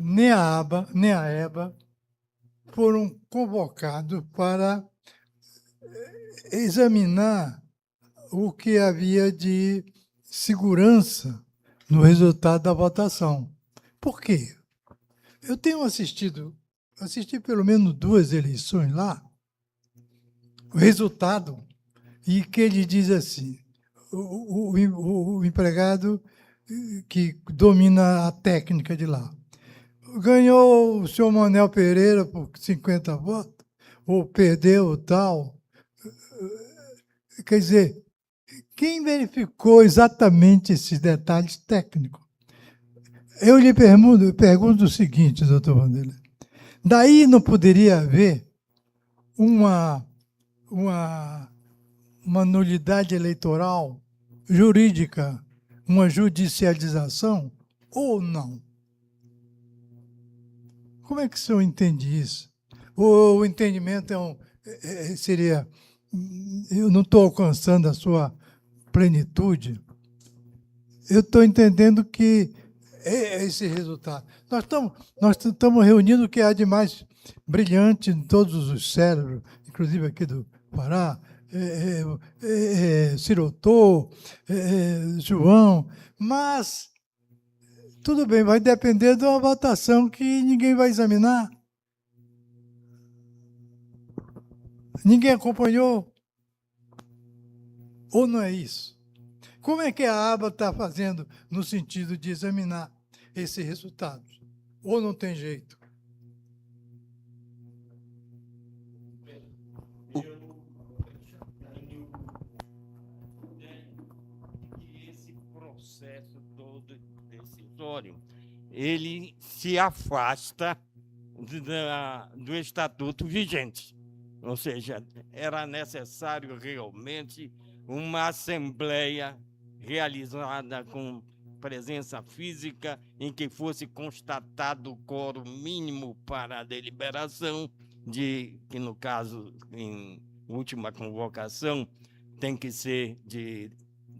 Nem a ABA, nem a EBA foram convocados para examinar o que havia de segurança no resultado da votação. Por quê? Eu tenho assisti pelo menos 2 eleições lá, o resultado, e que ele diz assim, o empregado que domina a técnica de lá, ganhou o senhor Manuel Pereira por 50 votos, ou perdeu tal. Quer dizer, quem verificou exatamente esses detalhes técnicos? Eu lhe pergunto o seguinte, doutor Vanderlei. Daí não poderia haver uma nulidade eleitoral jurídica, uma judicialização, ou não? Como é que o senhor entende isso? O entendimento seria, eu não estou alcançando a sua plenitude, eu estou entendendo que é esse resultado. Nós estamos reunindo o que há de mais brilhante em todos os cérebros, inclusive aqui do Pará, Cirotô, João, mas tudo bem, vai depender de uma votação que ninguém vai examinar. Ninguém acompanhou? Ou não é isso? Como é que a aba está fazendo no sentido de examinar esses resultados? Ou não tem jeito? Esse processo todo decisório, ele se afasta do estatuto vigente. Ou seja, era necessário realmente uma assembleia realizada com presença física, em que fosse constatado o quórum mínimo para a deliberação, que no caso, em última convocação, tem que ser de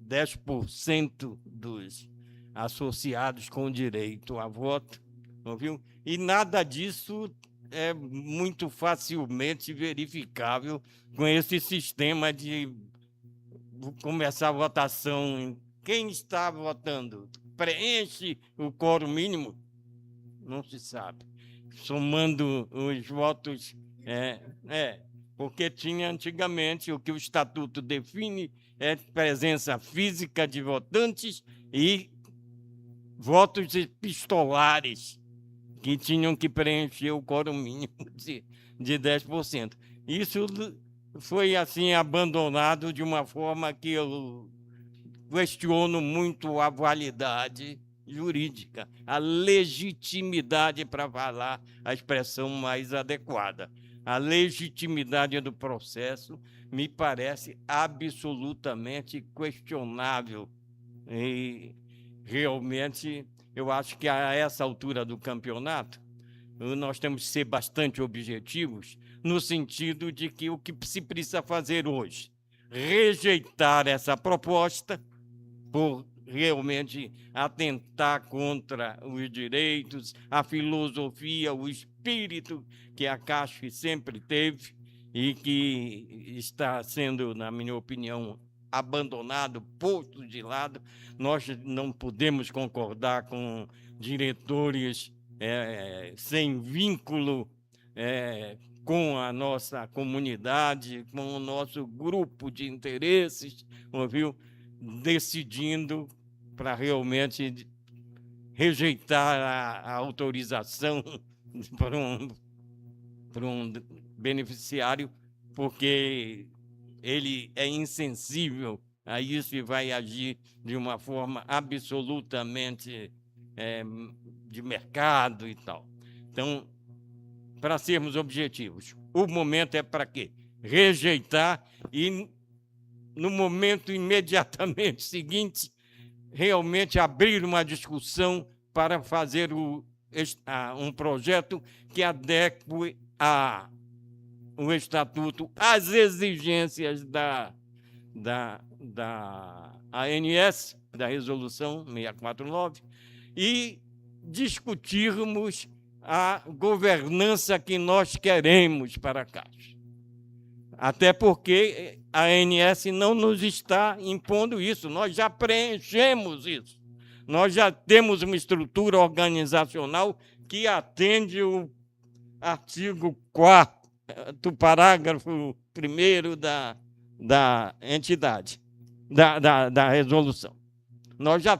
10% dos associados com direito a voto, não viu? E nada disso é muito facilmente verificável com esse sistema de começar a votação. Quem está votando preenche o quórum mínimo? Não se sabe. Somando os votos, porque tinha antigamente o que o estatuto define é presença física de votantes e votos epistolares, que tinham que preencher o quórum mínimo de 10%. Isso foi assim abandonado de uma forma que eu questiono muito a validade jurídica, a legitimidade, para falar a expressão mais adequada. A legitimidade do processo me parece absolutamente questionável. E realmente, eu acho que a essa altura do campeonato, nós temos que ser bastante objetivos, no sentido de que o que se precisa fazer hoje, rejeitar essa proposta, por realmente atentar contra os direitos, a filosofia, o espírito que a CASF sempre teve e que está sendo, na minha opinião, abandonado, posto de lado. Nós não podemos concordar com diretores sem vínculo com a nossa comunidade, com o nosso grupo de interesses, ouviu? Decidindo para realmente rejeitar a autorização para um beneficiário, porque ele é insensível a isso e vai agir de uma forma absolutamente de mercado e tal. Então, para sermos objetivos, o momento é para quê? Rejeitar e, no momento imediatamente seguinte, realmente abrir uma discussão para fazer um projeto que adeque o Estatuto às exigências da ANS, da Resolução 649, e discutirmos a governança que nós queremos para a Caixa. Até porque a ANS não nos está impondo isso, nós já preenchemos isso. Nós já temos uma estrutura organizacional que atende o artigo 4º, parágrafo 1º da entidade, da resolução. Nós já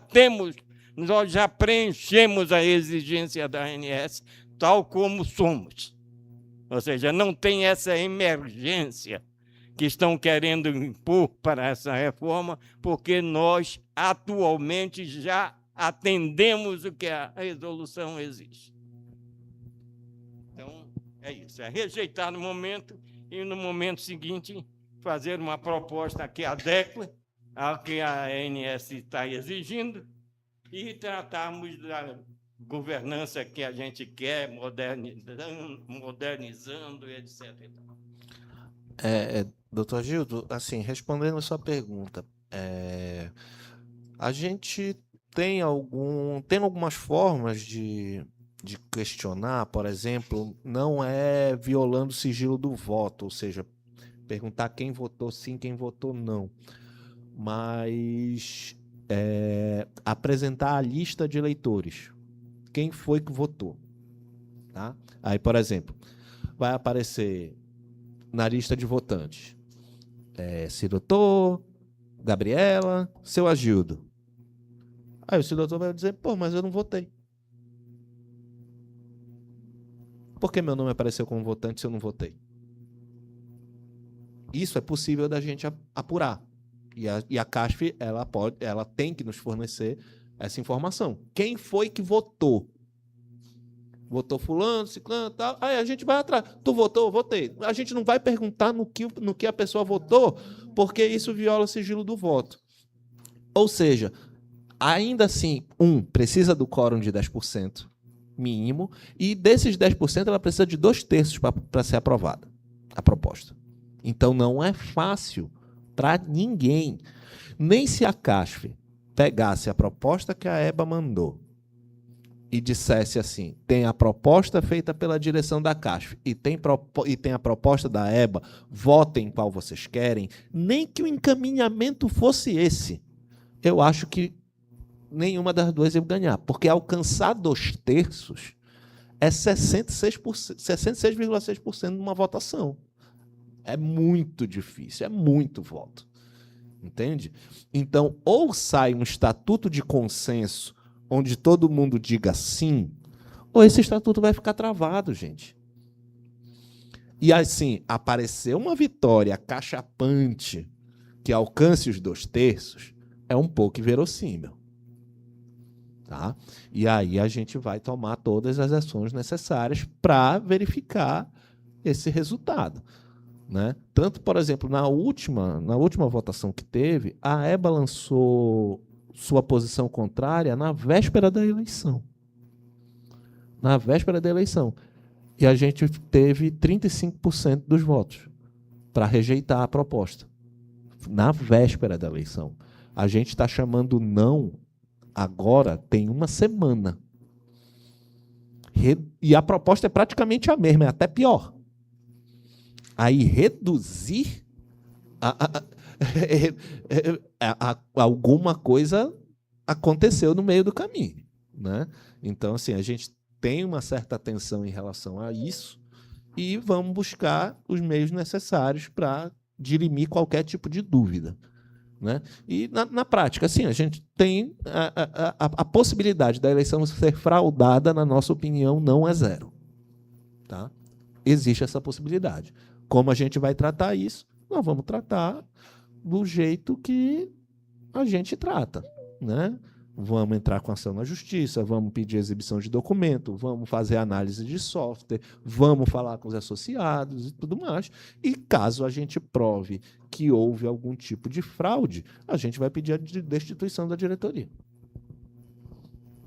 preenchemos a exigência da ANS tal como somos. Ou seja, não tem essa emergência que estão querendo impor para essa reforma, porque nós atualmente já atendemos o que a resolução exige. Então, é isso. É rejeitar no momento e, no momento seguinte, fazer uma proposta que adeque ao que a ANS está exigindo e tratarmos da governança que a gente quer, modernizando, etc. Doutor Gildo, assim, respondendo a sua pergunta, a gente tem algumas formas de questionar, por exemplo, não é violando o sigilo do voto, ou seja, perguntar quem votou sim, quem votou não, mas apresentar a lista de eleitores. Quem foi que votou? Tá? Aí, por exemplo, vai aparecer na lista de votantes Ciro Doutor, Gabriela, seu Agildo. Aí o Ciro Doutor vai dizer, pô, mas eu não votei. Por que meu nome apareceu como votante se eu não votei? Isso é possível da gente apurar. E a CASF, ela tem que nos fornecer essa informação. Quem foi que votou? Votou fulano, ciclano, tal. Aí a gente vai atrás. Tu votou? Votei. A gente não vai perguntar no que a pessoa votou, porque isso viola o sigilo do voto. Ou seja, ainda assim, precisa do quórum de 10% mínimo, e desses 10% ela precisa de 2/3 para ser aprovada, a proposta. Então não é fácil para ninguém. Nem se a CASF pegasse a proposta que a EBA mandou e dissesse assim, tem a proposta feita pela direção da CASF e tem a proposta da EBA, votem qual vocês querem, nem que o encaminhamento fosse esse, eu acho que nenhuma das duas ia ganhar, porque alcançar 2/3 é 66,6% numa votação. É muito difícil, é muito voto. Entende? Então, ou sai um estatuto de consenso onde todo mundo diga sim, ou esse estatuto vai ficar travado, gente. E assim, aparecer uma vitória cachapante que alcance os 2/3 é um pouco inverossímil. Tá? E aí a gente vai tomar todas as ações necessárias para verificar esse resultado. Né? Tanto, por exemplo, na última votação que teve, a EBA lançou sua posição contrária na véspera da eleição. Na véspera da eleição. E a gente teve 35% dos votos para rejeitar a proposta. Na véspera da eleição. A gente está chamando não agora, tem uma semana. E a proposta é praticamente a mesma, é até pior. Aí reduzir alguma coisa aconteceu no meio do caminho, né? Então, assim, a gente tem uma certa atenção em relação a isso e vamos buscar os meios necessários para dirimir qualquer tipo de dúvida, né? E na prática, assim, a gente tem a possibilidade da eleição ser fraudada, na nossa opinião, não é zero, tá? Existe essa possibilidade. Como a gente vai tratar isso? Nós vamos tratar do jeito que a gente trata, né? Vamos entrar com ação na justiça, vamos pedir exibição de documento, vamos fazer análise de software, vamos falar com os associados e tudo mais. E caso a gente prove que houve algum tipo de fraude, a gente vai pedir a destituição da diretoria.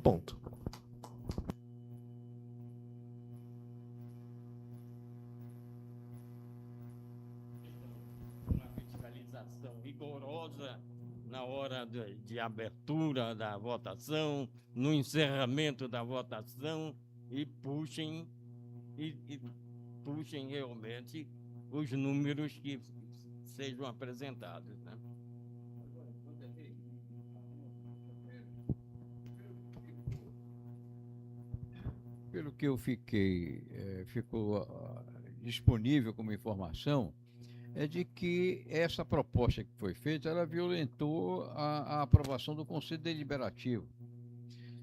Ponto. Rigorosa na hora de abertura da votação, no encerramento da votação, e puxem realmente os números que sejam apresentados, né? Pelo que eu ficou disponível como informação, é de que essa proposta que foi feita, ela violentou a aprovação do Conselho Deliberativo.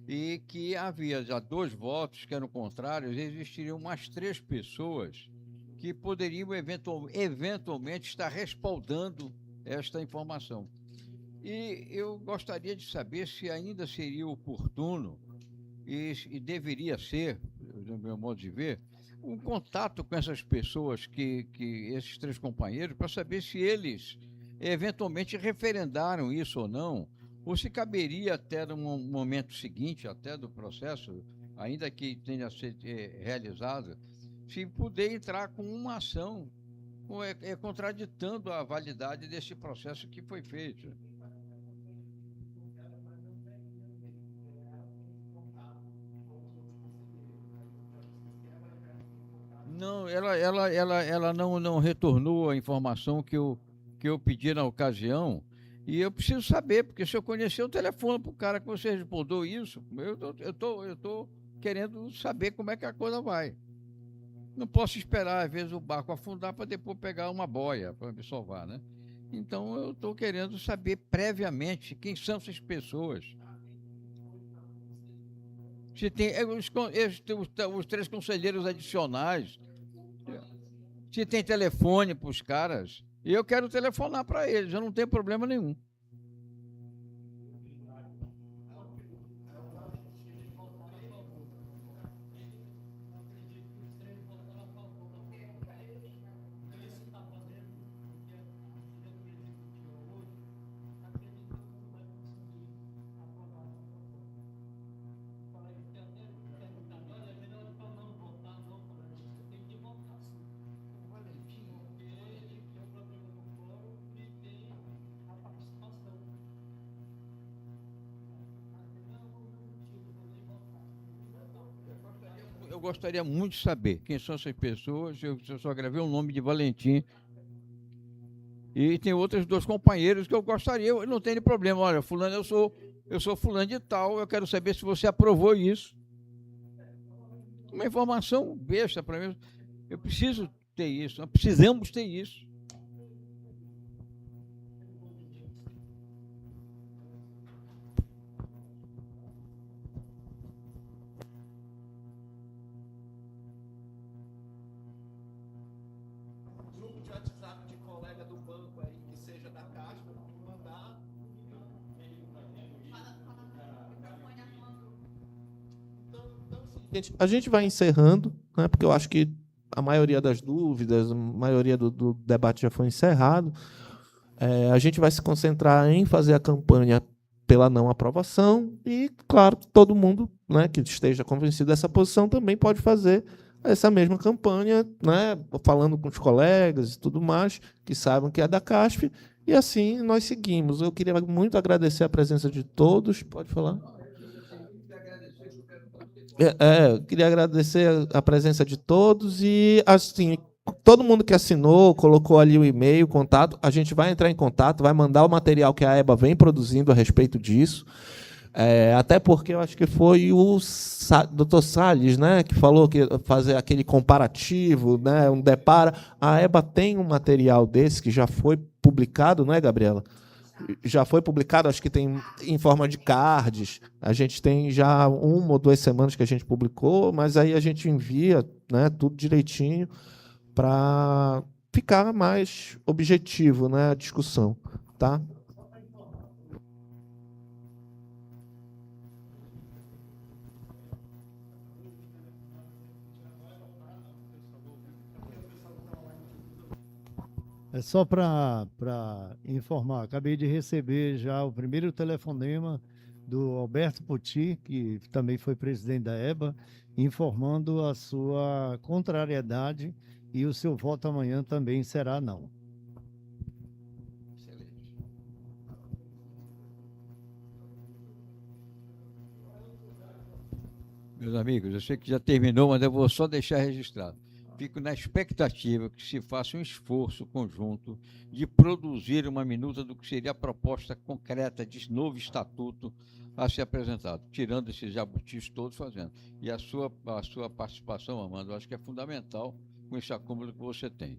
E que havia já 2 votos que eram contrários, e existiriam mais 3 pessoas que poderiam eventualmente estar respaldando esta informação. E eu gostaria de saber se ainda seria oportuno, e deveria ser, do meu modo de ver, um contato com essas pessoas, esses 3 companheiros, para saber se eles eventualmente referendaram isso ou não, ou se caberia até no momento seguinte, até do processo, ainda que tenha a ser realizado, se puder entrar com uma ação contraditando a validade desse processo que foi feito. Não, ela não retornou a informação que eu pedi na ocasião, e eu preciso saber, porque se eu conhecer o telefone para o cara que você respondeu isso, eu tô querendo saber como é que a coisa vai. Não posso esperar, às vezes, o barco afundar para depois pegar uma boia para me salvar, né? Então, eu estou querendo saber previamente quem são essas pessoas. Se tem os 3 conselheiros adicionais, se tem telefone para os caras, eu quero telefonar para eles, eu não tenho problema nenhum. Eu gostaria muito de saber quem são essas pessoas. Eu só gravei o nome de Valentim. E tem outros 2 companheiros que eu gostaria, eu não tenho problema. Olha, fulano, eu sou fulano de tal, eu quero saber se você aprovou isso. Uma informação besta para mim. Eu preciso ter isso, nós precisamos ter isso. Grupo de WhatsApp de colega do banco aí, que seja da Caixa, mandar. A gente vai encerrando, né, porque eu acho que a maioria das dúvidas, a maioria do debate já foi encerrado. A gente vai se concentrar em fazer a campanha pela não aprovação e, claro, todo mundo, né, que esteja convencido dessa posição também pode fazer essa mesma campanha, né, falando com os colegas e tudo mais, que saibam que é da CASF, e assim nós seguimos. Eu queria muito agradecer a presença de todos. Pode falar? Eu queria agradecer a presença de todos e, assim, todo mundo que assinou, colocou ali o e-mail, o contato, a gente vai entrar em contato, vai mandar o material que a EBA vem produzindo a respeito disso. Até porque eu acho que foi o Dr. Salles, né, que falou que fazer aquele comparativo, né, um depara. A EBA tem um material desse que já foi publicado, não é, Gabriela? Já foi publicado, acho que tem em forma de cards. A gente tem já 1 ou 2 semanas que a gente publicou, mas aí a gente envia, né, tudo direitinho para ficar mais objetivo, né, a discussão, tá? É só para informar, acabei de receber já o primeiro telefonema do Alberto Poti, que também foi presidente da EBA, informando a sua contrariedade e o seu voto amanhã também será não. Meus amigos, eu sei que já terminou, mas eu vou só deixar registrado. Fico na expectativa que se faça um esforço conjunto de produzir uma minuta do que seria a proposta concreta de novo estatuto a ser apresentado, tirando esses jabutis todos fazendo. E a sua participação, Amanda, eu acho que é fundamental com esse acúmulo que você tem.